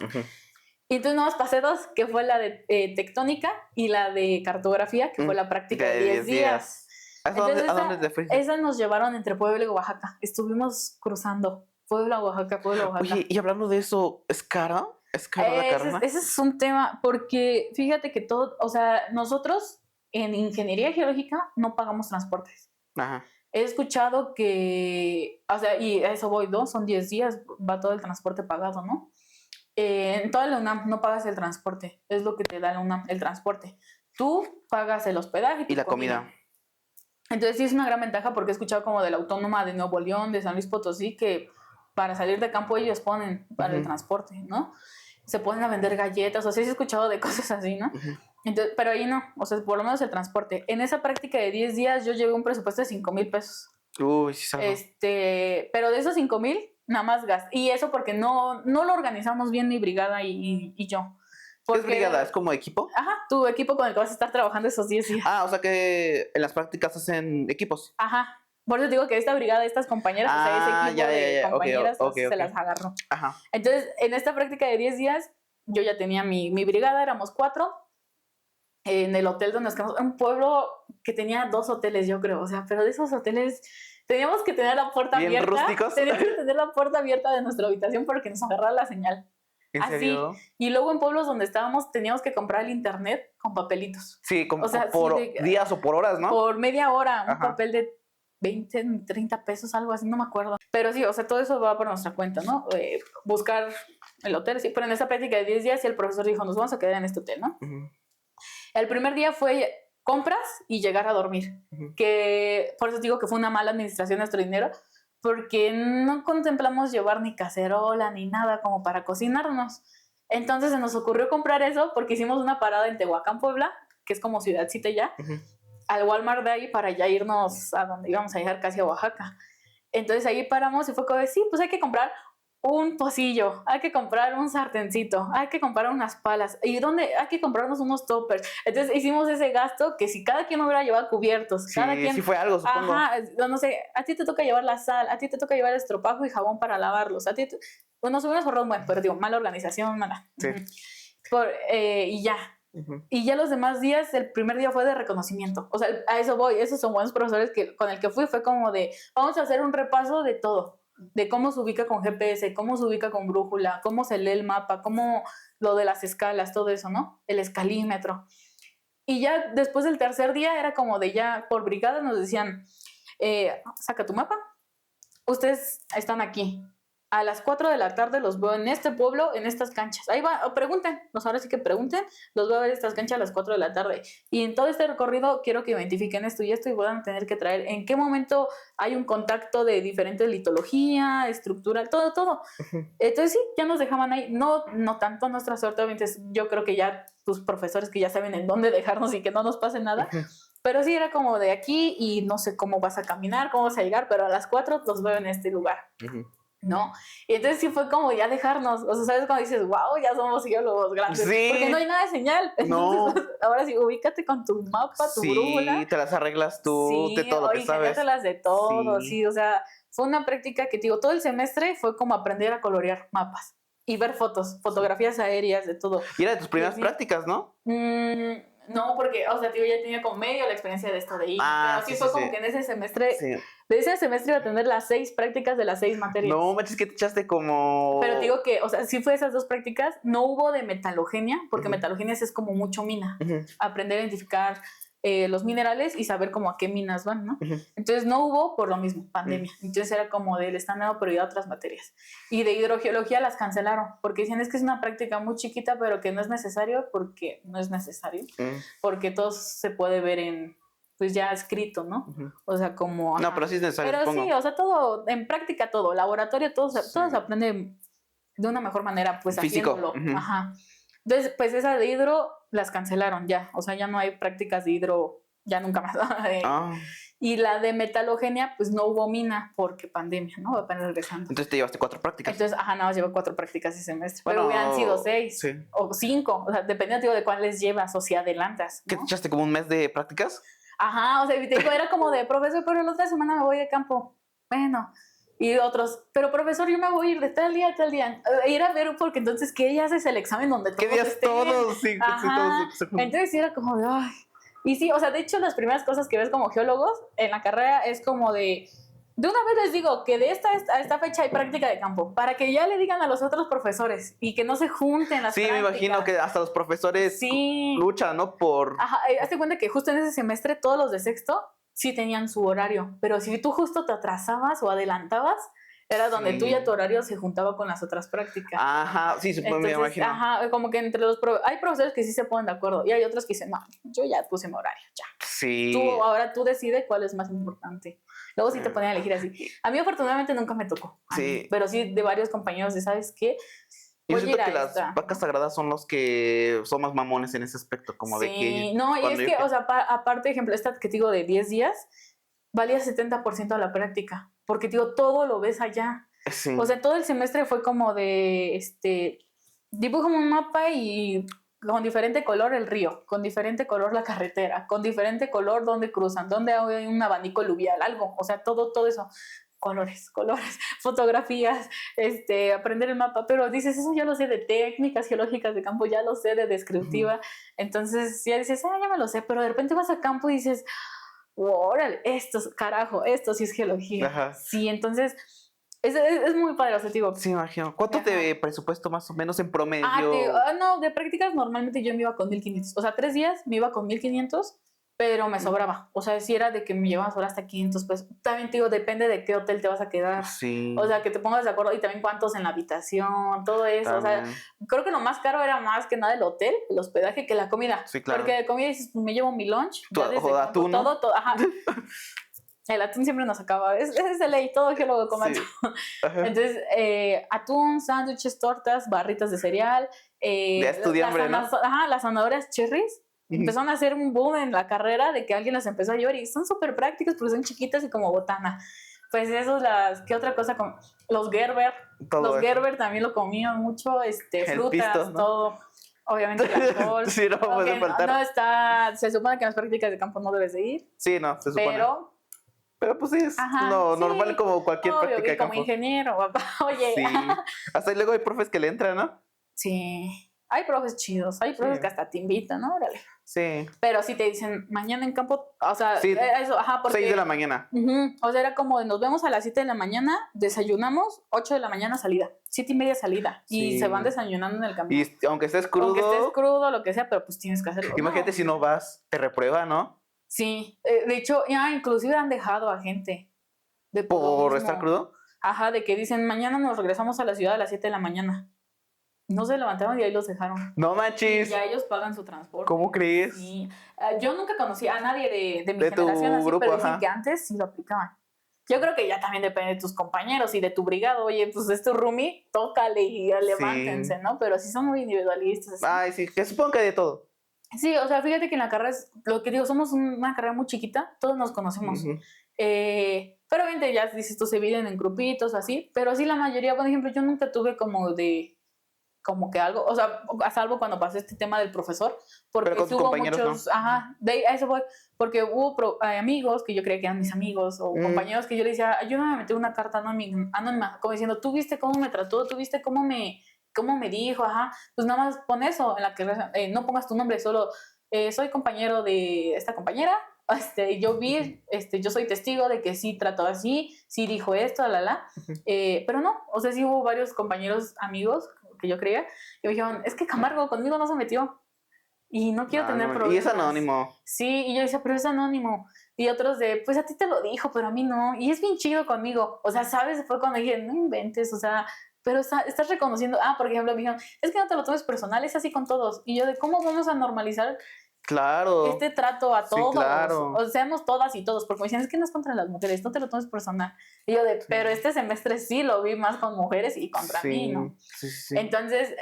Y entonces nomás pasé 2, que fue la de tectónica y la de cartografía, que fue la práctica de 10 días. ¿A dónde te fuiste? Esas nos llevaron entre Puebla y Oaxaca. Estuvimos cruzando Puebla, Oaxaca, Puebla, Oaxaca. Oye, y hablando de eso, ¿es cara? ¿Es cara la carne? Ese es un tema, porque fíjate que o sea, nosotros en ingeniería geológica no pagamos transportes. Ajá. He escuchado que, o sea, y a eso voy, ¿no? Son 10 días, va todo el transporte pagado, ¿no? En toda la UNAM no pagas el transporte, es lo que te da la UNAM, el transporte. Tú pagas el hospedaje y la comida. Entonces sí es una gran ventaja, porque he escuchado como de la Autónoma de Nuevo León, de San Luis Potosí, que para salir de campo ellos ponen para el transporte, ¿no? Se ponen a vender galletas, o sea, sí he escuchado de cosas así, ¿no? Entonces, pero ahí no, o sea, por lo menos el transporte. En esa práctica de 10 días yo llevé un presupuesto de 5,000 pesos. Uy, sí salgo. Pero de esos 5,000, nada más gasté. Y eso porque no lo organizamos bien mi brigada y yo. ¿Qué es brigada? ¿Es como equipo? Ajá, tu equipo con el que vas a estar trabajando esos 10 días. O sea que en las prácticas hacen equipos. Ajá. Por eso digo que esta brigada, estas compañeras, o sea, ese equipo de compañeras, se las agarró. Ajá. Entonces, en esta práctica de 10 días, yo ya tenía mi brigada, éramos 4. En el hotel donde nos quedamos, un pueblo que tenía 2 hoteles, yo creo. O sea, pero de esos hoteles teníamos que tener la puerta abierta. ¿Rústicos? Teníamos que tener la puerta abierta de nuestra habitación porque nos agarraba la señal. ¿En serio? Así. Y luego en pueblos donde estábamos teníamos que comprar el internet con papelitos. Sí, por días o por horas, ¿no? Por media hora, un papel de 20, 30 pesos, algo así, no me acuerdo. Pero sí, o sea, todo eso va por nuestra cuenta, ¿no? Buscar el hotel, sí. Pero en esa práctica de 10 días el profesor dijo, nos vamos a quedar en este hotel, ¿no? El primer día fue compras y llegar a dormir. Que por eso digo que fue una mala administración de nuestro dinero, porque no contemplamos llevar ni cacerola ni nada como para cocinarnos. Entonces se nos ocurrió comprar eso porque hicimos una parada en Tehuacán, Puebla, que es como ciudadcita ya, al Walmart de ahí para ya irnos a donde íbamos a llegar, casi a Oaxaca. Entonces ahí paramos y fue como, sí, pues hay que comprar un pocillo, hay que comprar un sartencito, hay que comprar unas palas, y ¿dónde? Hay que comprarnos unos toppers. Entonces hicimos ese gasto que si cada quien hubiera llevado cubiertos, sí, cada quien... sí fue algo, supongo. Ajá, no sé, a ti te toca llevar la sal, a ti te toca llevar el estropajo y jabón para lavarlos, a ti... Bueno, nos hubiéramos ahorrado un buen, pero digo, mala organización, mala. Sí. Y ya. Y ya los demás días, el primer día fue de reconocimiento. O sea, a eso voy, esos son buenos profesores con el que fui, fue como de, vamos a hacer un repaso de todo. De cómo se ubica con GPS, cómo se ubica con brújula, cómo se lee el mapa, cómo lo de las escalas, todo eso, ¿no? El escalímetro. Y ya después del tercer día era como de ya por brigada nos decían, saca tu mapa, ustedes están aquí. a las 4 de la tarde los veo en este pueblo, en estas canchas. Ahí va, pregunten, ahora sí que pregunten, los voy a ver estas canchas a las 4 de la tarde. Y en todo este recorrido quiero que identifiquen esto y esto y van a tener que traer en qué momento hay un contacto de diferentes litología, estructura, todo. Entonces sí, ya nos dejaban ahí, no tanto nuestra suerte, obviamente yo creo que ya tus profesores que ya saben en dónde dejarnos y que no nos pase nada. Pero sí era como de aquí y no sé cómo vas a caminar, cómo vas a llegar, pero a las 4 los veo en este lugar. ¿No? Y entonces sí fue como ya dejarnos, o sea, ¿sabes? Cuando dices, wow, ya somos geólogos grandes, sí. porque no hay nada de señal. Entonces, no. ahora sí, ubícate con tu mapa, tu brújula. Sí, te las arreglas tú, sí, de todo lo que sabes. las de todo, sí, o sea, fue una práctica que, digo, todo el semestre fue como aprender a colorear mapas y ver fotos, fotografías aéreas, de todo. Y era de tus primeras prácticas, ¿no? No, porque, o sea, tío, ya tenía como medio la experiencia de esto de ir, pero sí fue como que en ese semestre, de ese semestre iba a tener las 6 prácticas de las 6 materias. No, manches, que te echaste como... Pero te digo que, o sea, sí fue esas 2 prácticas, no hubo de metalogenia, porque metalogenia es como mucho mina, aprender a identificar los minerales y saber como a qué minas van, ¿no? Entonces no hubo por lo mismo, pandemia. Entonces era como le están dando prioridad a otras materias. Y de hidrogeología las cancelaron, porque dicen es que es una práctica muy chiquita, pero que no es necesario, porque no es necesario, porque todo se puede ver en, pues ya escrito, ¿no? O sea, como... No, pero sí es necesario, pero supongo. sí, o sea, todo, en práctica todo, laboratorio, todo se aprende de una mejor manera, pues físico. haciéndolo. Entonces, pues esa de hidro las cancelaron ya, o sea, ya no hay prácticas de hidro, ya nunca más. Y la de metalogenia, pues no hubo mina porque pandemia, ¿no? Apenas regresando. Entonces te llevaste 4 prácticas. Entonces, nada más llevo 4 prácticas ese semestre. Bueno, pero hubieran sido 6 o 5, o sea, dependiendo de cuáles llevas o si adelantas, ¿no? ¿Qué te echaste como un mes de prácticas? O sea, te digo, era como de, profesor, pero la otra semana me voy de campo. Bueno, y otros, pero profesor, yo me voy a ir de tal día a tal día. Ir a ver, porque entonces, ¿qué día haces el examen donde todos ¿Qué días estén? todos? Sí, todos. Entonces sí era como de, ay. Y sí, o sea, de hecho, las primeras cosas que ves como geólogos en la carrera es como de una vez les digo que de esta a esta fecha hay práctica de campo, para que ya le digan a los otros profesores y que no se junten las prácticas. Sí, me imagino que hasta los profesores luchan, ¿no? Hazte cuenta que justo en ese semestre todos los de sexto sí tenían su horario, pero si tú justo te atrasabas o adelantabas, era donde tú ya tu horario se juntaba con las otras prácticas. Sí, me imagino. Como que entre hay profesores que sí se ponen de acuerdo y hay otros que dicen, no, yo ya puse mi horario, ya. Sí. Ahora tú decides cuál es más importante. Luego sí te ponen a elegir así. A mí afortunadamente nunca me tocó. Pero sí de varios compañeros de, ¿sabes qué? Yo siento que las vacas sagradas son los que son más mamones en ese aspecto, como de que... No, y es que, o sea, aparte, ejemplo, esta que te digo de 10 días, valía 70% a la práctica, porque digo, todo lo ves allá. Sí. O sea, todo el semestre fue como de, dibuja un mapa y con diferente color el río, con diferente color la carretera, con diferente color dónde cruzan, dónde hay un abanico aluvial, algo, o sea, todo eso. Colores, fotografías, aprender el mapa, pero dices, eso ya lo sé de técnicas geológicas de campo, ya lo sé de descriptiva, entonces ya dices, ya me lo sé, pero de repente vas a campo y dices, órale, esto sí es geología. Sí, entonces es muy padre, o sea, digo. Sí, imagino. ¿Cuánto de presupuesto más o menos en promedio? No, de prácticas normalmente yo me iba con 1,500, o sea, 3 días me iba con 1,500, pero me sobraba. O sea, si era de que me llevabas ahora hasta 500 pesos. También te digo, depende de qué hotel te vas a quedar. Sí. O sea, que te pongas de acuerdo y también cuántos en la habitación, todo eso. También. O sea, creo que lo más caro era más que nada el hotel, el hospedaje, que la comida. Sí, claro. Porque de comida dices, me llevo mi lunch. Atún, ¿no? Todo. El atún siempre nos acaba. Es de ley, todo geólogo come atún. Entonces, atún, sándwiches, tortas, barritas de cereal. Ya estudié hambre, ¿no? Las zanahorias cherries. Empezaron a hacer un boom en la carrera de que alguien las empezó a llevar y son súper prácticas porque son chiquitas y como botana. Pues esos, ¿qué otra cosa? Los Gerber. Gerber también lo comían mucho, frutas, pisto, ¿no? Todo. Obviamente el alcohol. Sí, no puede faltar. No está, se supone que en las prácticas de campo no debes de ir. Sí, no, se supone. Pero pues sí, es normal como cualquier práctica de campo. Como ingeniero, papá. Oye. Sí. Hasta luego hay profes que le entran, ¿no? Sí. Hay profes chidos, hay profes que hasta te invitan, ¿no? Órale. Sí. Pero si te dicen mañana en campo, o sea, eso, porque 6 de la mañana. O sea, era como nos vemos a las 7 de la mañana, desayunamos, 8 de la mañana salida, 7:30 salida. Y se van desayunando en el camino. Y aunque estés crudo. Lo que sea, pero pues tienes que hacerlo. Imagínate si no vas, te reprueba, ¿no? Sí. De hecho, ya inclusive han dejado a gente. ¿Por estar crudo? Ajá, de que dicen, mañana nos regresamos a la ciudad a las 7 de la mañana. No se levantaron y ahí los dejaron. No manches. Ya ellos pagan su transporte. ¿Cómo crees? Sí. Yo nunca conocí a nadie de mi De tu generación así, grupo, pero dicen ajá. que antes sí lo aplicaban. Yo creo que ya también depende de tus compañeros y de tu brigada. Oye, pues es tu roomie, tócale y levántense, ¿no? Pero sí son muy individualistas. Así. Ay, sí, que supongo que de todo. Sí, o sea, fíjate que en la carrera es lo que digo, somos una carrera muy chiquita, todos nos conocemos. Pero obviamente ya dices, tú se dividen en grupitos así, pero sí la mayoría, por ejemplo, yo nunca tuve como que algo, o sea, a salvo cuando pasó este tema del profesor, porque Pero con tus hubo compañeros, muchos, ¿no? ajá, a eso voy, porque hubo amigos que yo creía que eran mis amigos, o compañeros que yo le decía, ayúdame a meter una carta anónima, como diciendo, tú viste cómo me trató, tú viste cómo me dijo, ajá, pues nada más pon eso, en la que no pongas tu nombre, solo soy compañero de esta compañera, yo vi, yo soy testigo de que sí trató así, sí dijo esto, pero no, o sea, sí hubo varios compañeros, amigos, que yo creía, que me dijeron, es que Camargo conmigo no se metió, y no quiero tener problemas. Y es anónimo. Sí, y yo decía, pero es anónimo, y otros pues a ti te lo dijo, pero a mí no, y es bien chido conmigo, o sea, ¿sabes? Fue cuando dije, no inventes, o sea, pero estás reconociendo, por ejemplo, me dijeron, es que no te lo tomes personal, es así con todos, y yo de, ¿cómo vamos a normalizar Claro. este trato a todos? Sí, claro. O seamos todas y todos, porque me decían, es que no es contra las mujeres, no te lo tomes personal. Y yo pero este semestre sí lo vi más con mujeres y contra mí, ¿no? Sí. Entonces,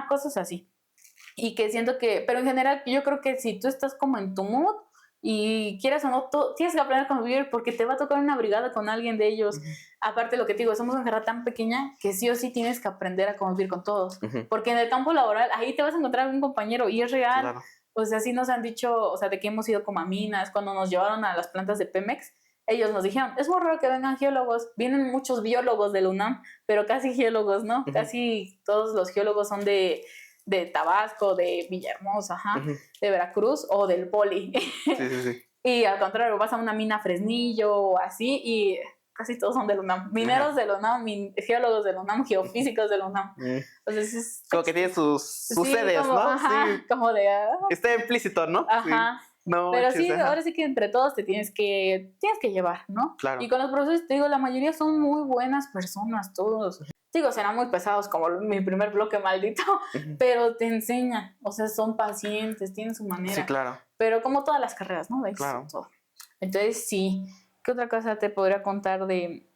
cosas así. Y que siento que, pero en general, yo creo que si tú estás como en tu mood y quieras o no, tú tienes que aprender a convivir porque te va a tocar una brigada con alguien de ellos. Aparte, lo que te digo, somos una carrera tan pequeña que sí o sí tienes que aprender a convivir con todos. Porque en el campo laboral, ahí te vas a encontrar un compañero y es real. Claro. O sea, sí nos han dicho, o sea, de que hemos ido como a minas, cuando nos llevaron a las plantas de Pemex, ellos nos dijeron, es muy raro que vengan geólogos, vienen muchos biólogos del UNAM, pero casi geólogos, ¿no? Casi todos los geólogos son de Tabasco, de Villahermosa, de Veracruz o del Poli. Sí. Y al contrario, vas a una mina Fresnillo o así y casi todos son del UNAM. Mineros del UNAM, geólogos del UNAM, geofísicos del UNAM. Entonces, como que tiene sus sedes, como, ¿no? Ajá, como de... Está implícito, ¿no? Ajá. Sí. No, pero sí, ahora sí que entre todos te tienes que llevar, ¿no? Claro. Y con los profesores, te digo, la mayoría son muy buenas personas, todos. Digo, serán muy pesados como mi primer bloque maldito, pero te enseñan, o sea, son pacientes, tienen su manera. Sí, claro. Pero como todas las carreras, ¿no? Claro. Todo. Entonces, sí. ¿Qué otra cosa te podría contar de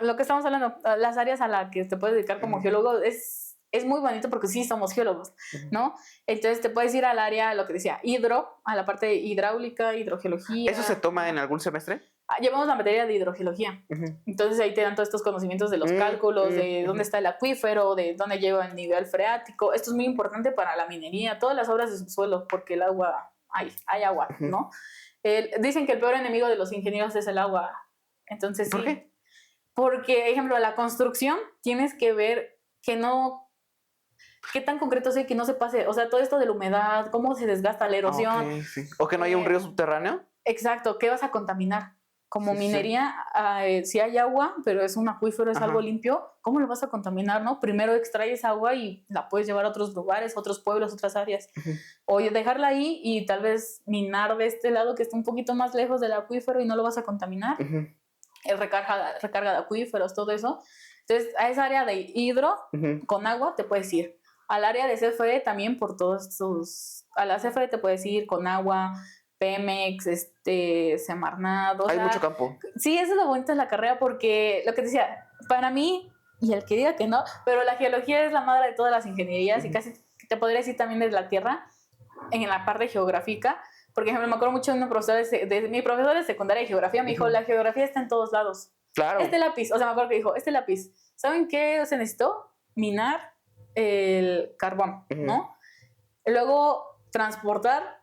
lo que estamos hablando? Las áreas a las que te puedes dedicar como geólogo es muy bonito porque sí somos geólogos, ¿no? Entonces te puedes ir al área, lo que decía, a la parte hidráulica, hidrogeología. ¿Eso se toma en algún semestre? Llevamos la materia de hidrogeología. Entonces ahí te dan todos estos conocimientos de los cálculos, de dónde está el acuífero, de dónde lleva el nivel freático. Esto es muy importante para la minería, todas las obras de subsuelo, porque el agua, hay agua, ¿no? Dicen que el peor enemigo de los ingenieros es el agua. Entonces, ¿por qué? Porque, ejemplo, la construcción tienes que ver qué tan concreto sea que no se pase, o sea, todo esto de la humedad, cómo se desgasta la erosión. Sí. O que no haya un río subterráneo. Exacto, ¿qué vas a contaminar? Como minería, si hay agua, pero es un acuífero, es algo limpio, ¿cómo lo vas a contaminar, no? Primero extraes agua y la puedes llevar a otros lugares, otros pueblos, otras áreas. O dejarla ahí y tal vez minar de este lado que está un poquito más lejos del acuífero y no lo vas a contaminar. Recarga de acuíferos, todo eso. Entonces, a esa área de hidro, con agua, te puedes ir. Al área de CFE también por todos sus... A la CFE te puedes ir con agua, Pemex, Semarnat. Hay mucho campo. Sí, eso es lo bonito de la carrera porque lo que te decía, para mí, y el que diga que no, pero la geología es la madre de todas las ingenierías y casi te podría decir también de la Tierra, en la parte geográfica, porque me acuerdo mucho de mi profesor de secundaria de geografía, me dijo, la geografía está en todos lados. Claro. Este lápiz, o sea, me acuerdo que dijo, este lápiz, ¿saben qué se necesitó? Minar el carbón, ¿no? Luego, transportar.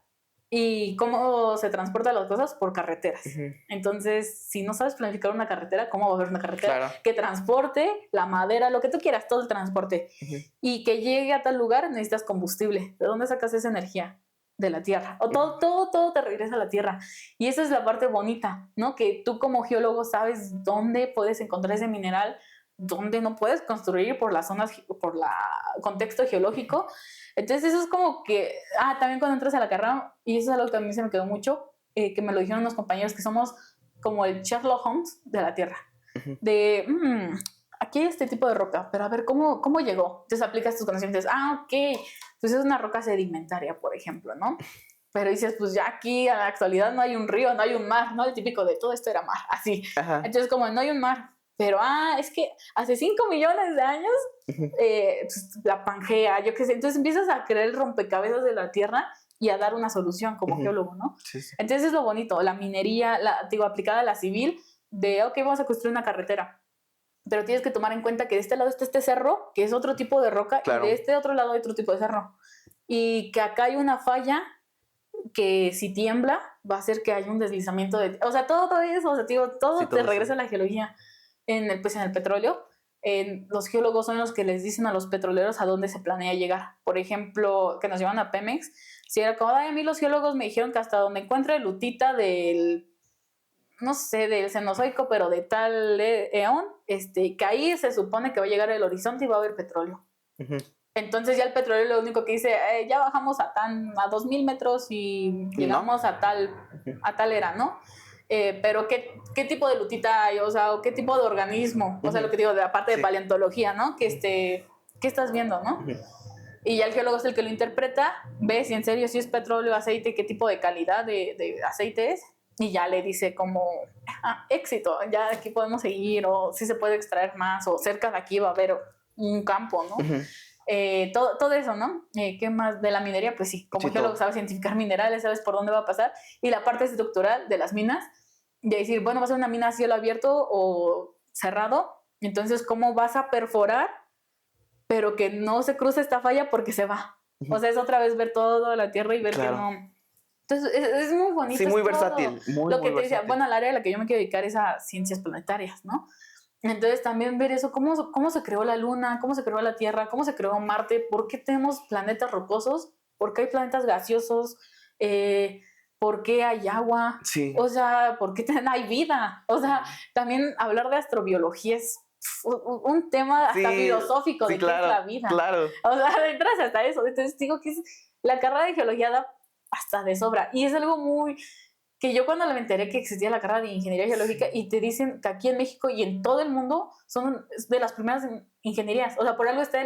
¿Y cómo se transportan las cosas? Por carreteras. Entonces, si no sabes planificar una carretera, ¿cómo va a haber una carretera que transporte la madera, lo que tú quieras, todo el transporte? Y que llegue a tal lugar, necesitas combustible. ¿De dónde sacas esa energía? De la tierra. O todo te regresa a la tierra. Y esa es la parte bonita, ¿no? Que tú como geólogo sabes dónde puedes encontrar ese mineral, dónde no puedes construir por las zonas, por el contexto geológico. Entonces eso es como que, también cuando entras a la carrera, y eso es algo que a mí se me quedó mucho, que me lo dijeron unos compañeros, que somos como el Sherlock Holmes de la Tierra. de, aquí hay este tipo de roca, pero a ver, ¿cómo llegó? Entonces aplicas tus conocimientos, ok, pues es una roca sedimentaria, por ejemplo, ¿no? Pero dices, pues ya aquí en la actualidad no hay un río, no hay un mar, ¿no? El típico de todo esto era mar, así. Ajá. Entonces como no hay un mar, pero es que hace 5 millones de años pues, la Pangea, yo qué sé, entonces empiezas a crear el rompecabezas de la Tierra y a dar una solución como geólogo, ¿no? Sí, sí. Entonces es lo bonito, la minería, digo, aplicada a la civil, de, ok, vamos a construir una carretera, pero tienes que tomar en cuenta que de este lado está este cerro, que es otro tipo de roca, Claro. y de este otro lado hay otro tipo de cerro, y que acá hay una falla que si tiembla va a hacer que haya un deslizamiento de... O sea, todo eso, o sea, digo, todo Sí, te regresa a la geología. En el petróleo, los geólogos son los que les dicen a los petroleros a dónde se planea llegar. Por ejemplo, que nos llevan a Pemex, si era como, a mí los geólogos me dijeron que hasta donde encuentre lutita del, no sé, del Cenozoico, pero de tal eón, que ahí se supone que va a llegar el horizonte y va a haber petróleo. Entonces ya el petróleo lo único que dice, ya bajamos a 2000 metros y llegamos a tal era, ¿no? Pero ¿qué tipo de lutita hay? O sea, ¿o qué tipo de organismo? O sea, lo que digo de la parte de paleontología, ¿no? ¿Qué estás viendo, no? Y ya el geólogo es el que lo interpreta, ve si en serio si es petróleo, aceite, qué tipo de calidad de aceite es, y ya le dice como, éxito, ya aquí podemos seguir, o si se puede extraer más, o cerca de aquí va a haber un campo, ¿no? Todo eso, ¿no? ¿Qué más? De la minería, pues sí, como geólogo sabes identificar minerales, sabes por dónde va a pasar, y la parte estructural de las minas, de decir, bueno, va a ser una mina a cielo abierto o cerrado, entonces, ¿cómo vas a perforar, pero que no se cruce esta falla porque se va? O sea, es otra vez ver toda la tierra y ver que no... Entonces, es muy bonito. Sí, muy versátil. Lo que te decía, bueno, el área a la que yo me quiero dedicar es a ciencias planetarias, ¿no? Entonces también ver eso, cómo se creó la Luna, cómo se creó la Tierra, cómo se creó Marte, por qué tenemos planetas rocosos, por qué hay planetas gaseosos, por qué hay agua, o sea, por qué hay vida. O sea, también hablar de astrobiología es un tema hasta filosófico de qué es la vida. Claro. O sea, entras hasta eso. Entonces digo que la carrera de geología da hasta de sobra. Y es algo muy... que yo cuando me enteré que existía la carrera de ingeniería geológica y te dicen que aquí en México y en todo el mundo son de las primeras ingenierías. O sea, por algo está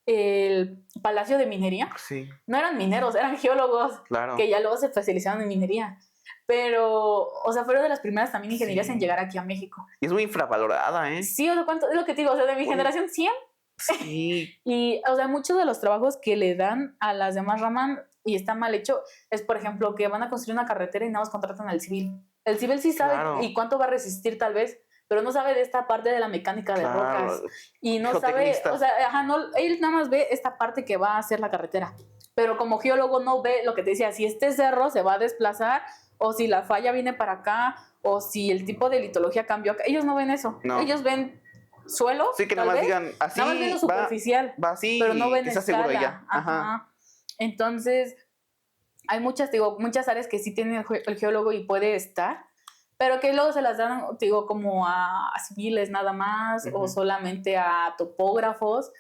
el Palacio de Minería. Sí. No eran mineros, eran geólogos que ya luego se especializaron en minería. Pero, o sea, fueron de las primeras también ingenierías en llegar aquí a México. Y es muy infravalorada, ¿eh? Sí, o sea, ¿cuánto es lo que te digo? O sea, de mi generación 100. Sí. Y, o sea, muchos de los trabajos que le dan a las demás ramas y está mal hecho es, por ejemplo, que van a construir una carretera y nada más contratan al civil. El civil sí sabe y cuánto va a resistir tal vez, pero no sabe de esta parte de la mecánica de rocas. Y no sabe, o sea, él nada más ve esta parte que va a hacer la carretera. Pero como geólogo no ve lo que te decía, si este cerro se va a desplazar o si la falla viene para acá o si el tipo de litología cambió acá. Ellos no ven eso. No. Ellos ven suelo. Sí, que nada más digan así. Nada más ven lo superficial. Va así, pero no ven que está seguro ya. Ajá. Entonces, hay muchas áreas que sí tiene el geólogo y puede estar, pero que luego se las dan, como a civiles nada más, o solamente a topógrafos,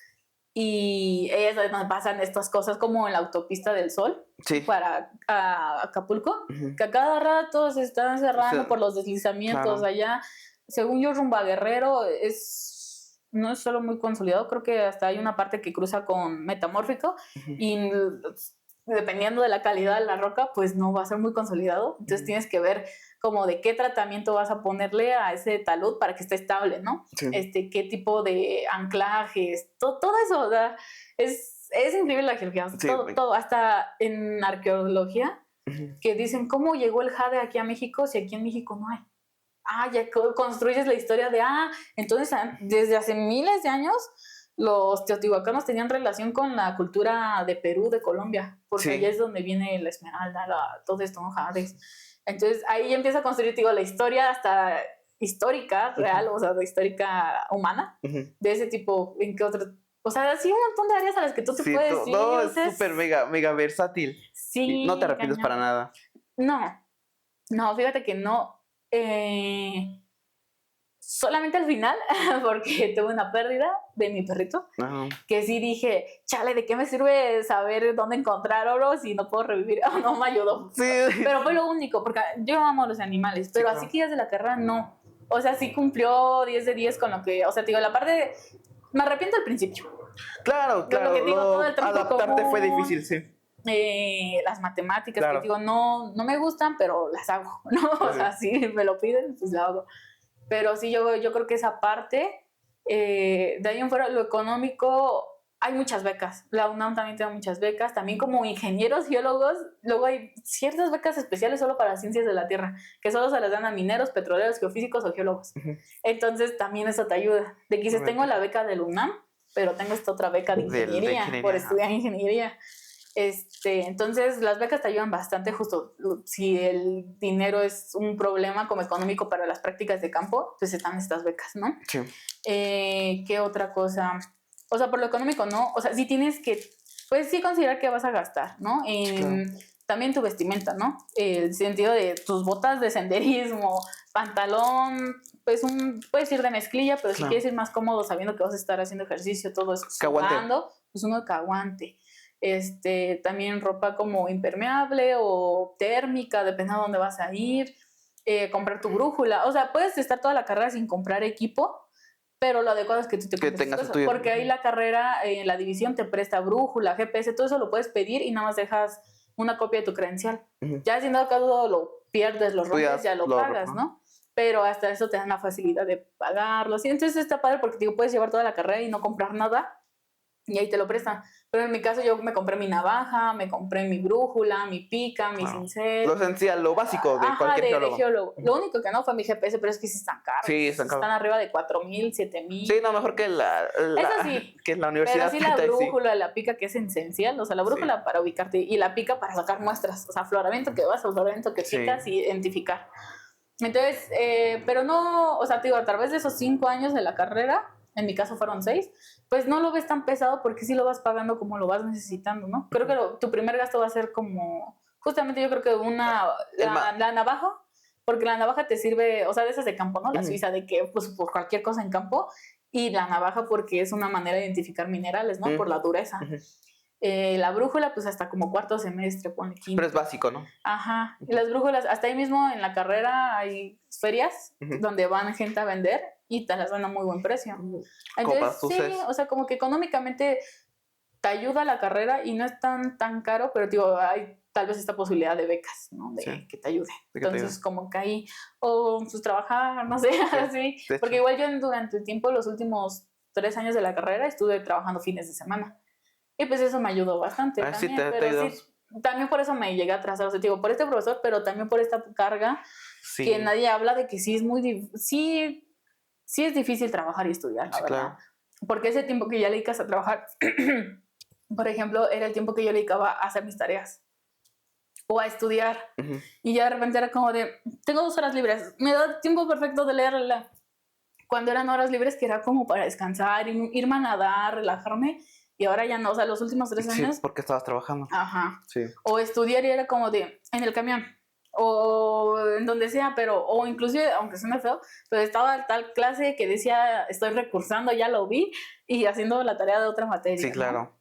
y es donde pasan estas cosas como en la autopista del Sol, para Acapulco, que a cada rato se están cerrando por los deslizamientos allá. Según yo, rumbo a Guerrero no es solo muy consolidado, creo que hasta hay una parte que cruza con Metamórfico, y dependiendo de la calidad de la roca, pues no va a ser muy consolidado. Entonces tienes que ver como de qué tratamiento vas a ponerle a ese talud para que esté estable, ¿no? Qué tipo de anclajes, todo eso, o sea, es increíble la geología, todo, hasta en arqueología, que dicen, ¿cómo llegó el jade aquí a México si aquí en México no hay? Ya construyes la historia de, entonces desde hace miles de años los teotihuacanos tenían relación con la cultura de Perú, de Colombia, porque allá es donde viene la esmeralda, todo esto, ¿no? Jades. Entonces ahí empieza a construir, la historia hasta histórica, real, o sea, histórica humana, de ese tipo. ¿En qué otro? O sea, sí, un montón de áreas a las que tú te puedes ir. No, es súper mega versátil. Sí. No te arrepientes para nada. No, fíjate que no. Solamente al final, porque tuve una pérdida de mi perrito, que sí dije, chale, ¿de qué me sirve saber dónde encontrar oro si no puedo revivir? No me ayudó. Pero fue lo único, porque yo amo a los animales, pero así que ya de la carrera no. O sea, sí cumplió 10 de 10 con lo que, o sea, te digo, la parte, me arrepiento al principio. Claro, claro, Lo que digo, todo el tronco adaptarte común, fue difícil, sí. las matemáticas, Claro. que digo, no me gustan, pero las hago, ¿no? O sea, si me lo piden, pues lo hago. Pero sí, yo creo que esa parte, de ahí en fuera, lo económico, hay muchas becas. La UNAM también tiene muchas becas. También como ingenieros geólogos, luego hay ciertas becas especiales solo para ciencias de la Tierra, que solo se las dan a mineros, petroleros, geofísicos o geólogos. Entonces también eso te ayuda. De que dices, tengo la beca del UNAM, pero tengo esta otra beca de ingeniería, por estudiar ingeniería. Entonces las becas te ayudan bastante, justo si el dinero es un problema como económico para las prácticas de campo, pues están estas becas, ¿no? Sí. ¿Qué otra cosa? O sea, por lo económico, ¿no? O sea, sí tienes que, pues sí considerar que vas a gastar, ¿no? También tu vestimenta, ¿no? El sentido de tus botas de senderismo, pantalón, pues puedes ir de mezclilla, pero si quieres ir más cómodo sabiendo que vas a estar haciendo ejercicio, todo eso, sudando, pues uno que aguante. También ropa como impermeable o térmica, dependiendo de dónde vas a ir. Comprar tu brújula. O sea, puedes estar toda la carrera sin comprar equipo, pero lo adecuado es que tú te compres cosas, porque ahí la carrera, la división te presta brújula, GPS, todo eso lo puedes pedir y nada más dejas una copia de tu credencial. Ya si en dado caso lo pierdes, lo rompes, ya lo pagas, ¿no? Pero hasta eso te dan la facilidad de pagarlo. ¿Sí? Entonces está padre porque digo, puedes llevar toda la carrera y no comprar nada y ahí te lo prestan. Pero en mi caso yo me compré mi navaja, me compré mi brújula, mi pica, mi cincel. Lo esencial, lo básico de cualquier geólogo. Lo único que no fue mi GPS, pero es que sí están caros. Sí, están caros. Están arriba de 4,000, 7,000. Sí, no, mejor que eso sí, que la universidad. Pero sí la brújula, la pica que es esencial, o sea, la brújula para ubicarte y la pica para sacar muestras, o sea, afloramiento que vas, afloramiento que picas y identificar. Entonces, pero no, o sea, te digo, a través de esos 5 años de la carrera, en mi caso fueron 6, pues no lo ves tan pesado porque sí lo vas pagando como lo vas necesitando, ¿no? Creo que tu primer gasto va a ser como, justamente yo creo que la navaja, porque la navaja te sirve, o sea, de esas de campo, ¿no? La suiza, de que, pues, por cualquier cosa en campo, y la navaja porque es una manera de identificar minerales, ¿no? Por la dureza. La brújula, pues hasta como cuarto semestre, pone quinto. Pero es básico, ¿no? Ajá. Y las brújulas, hasta ahí mismo en la carrera hay ferias donde van gente a vender y te las dan a muy buen precio. Entonces, sí, o sea, como que económicamente te ayuda la carrera y no es tan caro, pero digo, hay tal vez esta posibilidad de becas, ¿no? De que te ayude. Entonces, como que ahí, o pues trabajar, no sé, así. Porque igual yo durante el tiempo, los últimos 3 años de la carrera, estuve trabajando fines de semana. Y pues eso me ayudó bastante también. También por eso me llegué a atrasar. O sea, digo, por este profesor, pero también por esta carga que nadie habla de que sí es muy difícil. Sí es difícil trabajar y estudiar, la verdad. Claro. Porque ese tiempo que ya le dedicas a trabajar, por ejemplo, era el tiempo que yo le dedicaba a hacer mis tareas o a estudiar. Y ya de repente era como de, tengo 2 horas libres, me da tiempo perfecto de leerla. Cuando eran horas libres que era como para descansar, irme a nadar, relajarme. Y ahora ya no, o sea, los últimos 3 años. Sí, porque estabas trabajando. Ajá. Sí. O estudiar y era como de, en el camión. O en donde sea, pero, o inclusive, aunque suene feo, pero estaba tal clase que decía, estoy recursando, ya lo vi, y haciendo la tarea de otra materia. Sí, claro. ¿No?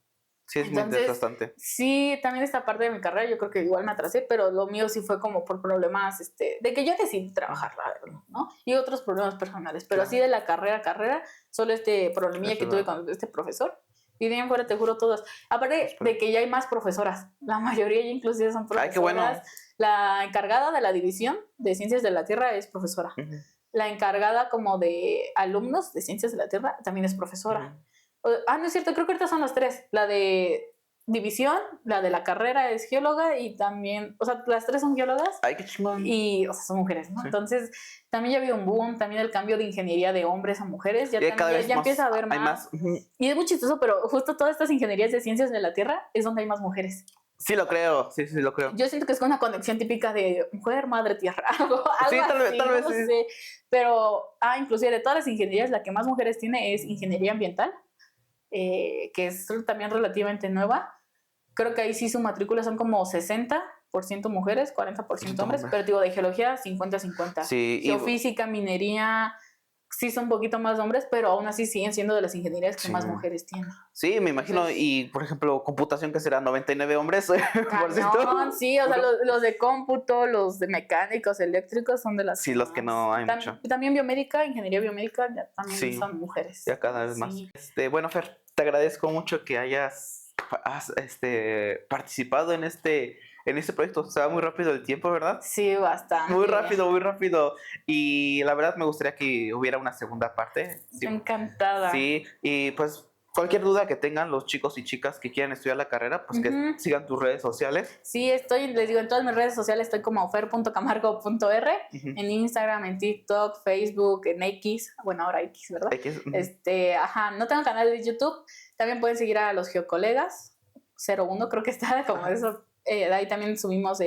Sí, es entonces, muy desgastante. Sí, también esta parte de mi carrera, yo creo que igual me atrasé, pero lo mío sí fue como por problemas, de que yo decidí trabajar, la verdad, ¿no? Y otros problemas personales, pero así de la carrera, solo este problemilla que tuve con este profesor. Y de ahí en fuera te juro todas. Aparte de que ya hay más profesoras. La mayoría ya inclusive son profesoras. Ay, qué bueno. La encargada de la división de Ciencias de la Tierra es profesora. La encargada como de alumnos de Ciencias de la Tierra también es profesora. No es cierto, creo que ahorita son las 3. La de división, la de la carrera es geóloga y también, o sea, las 3 son geólogas. Ay, qué chingón. Y, o sea, son mujeres, ¿no? Sí. Entonces, también ya había un boom, también el cambio de ingeniería de hombres a mujeres, ya empieza a haber más. Y es muy chistoso, pero justo todas estas ingenierías de ciencias de la Tierra es donde hay más mujeres. Sí lo creo, sí lo creo. Yo siento que es con una conexión típica de mujer, madre, tierra, algo sí, tal así, vez no sí. sé. Pero, inclusive de todas las ingenierías, la que más mujeres tiene es ingeniería ambiental, que es también relativamente nueva. Creo que ahí sí su matrícula son como 60% mujeres, 40% hombres, pero digo, de geología 50-50. Sí, geofísica, minería, sí son un poquito más hombres, pero aún así siguen siendo de las ingenierías que Sí. más mujeres tienen. Sí, me imagino. Entonces, Y, por ejemplo, computación, que será 99 hombres, por ciento. cañón, sí, o sea, Puro- los de cómputo, los de mecánicos, eléctricos son de las Sí, que los que más. no hay mucho. También biomédica, ingeniería biomédica, ya también Sí, son mujeres. ya cada vez más. Sí. Bueno, Fer, te agradezco mucho que hayas participado en este proyecto. Se va muy rápido el tiempo, ¿verdad? Sí, bastante. Muy rápido, muy rápido. Y la verdad me gustaría que hubiera una segunda parte. Sí, Encantada. sí, y pues cualquier duda que tengan los chicos y chicas que quieran estudiar la carrera, pues que Ujú. sigan tus redes sociales. Sí, les digo, en todas mis redes sociales estoy como fer.camargo.r, Ujú. en Instagram, en TikTok, Facebook, en X, bueno, ahora X, ¿verdad? Ujú. Ajá, no tengo canal de YouTube, también pueden seguir a los Geocolegas, 01 creo que está, como Ajá. eso, de ahí también subimos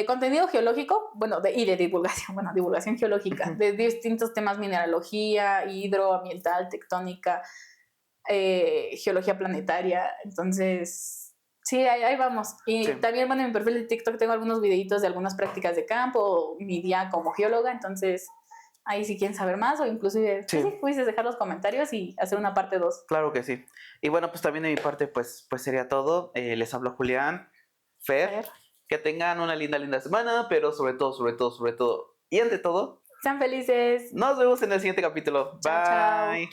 contenido geológico, bueno, y de divulgación, bueno, divulgación geológica, Ujú. de distintos temas, mineralogía, hidroambiental, tectónica, geología planetaria, entonces, sí, ahí vamos. Y Sí. también, bueno, en mi perfil de TikTok tengo algunos videitos de algunas prácticas de campo, mi día como geóloga, entonces, ahí si quieren saber más o inclusive, Sí. pues sí, puedes dejar los comentarios y hacer una parte 2. Claro que sí. Y bueno, pues también de mi parte, pues sería todo. Les hablo Julián, Fer. Que tengan una linda semana, pero sobre todo, y ante todo, Sean felices. nos vemos en el siguiente capítulo. Chao, chao. Bye.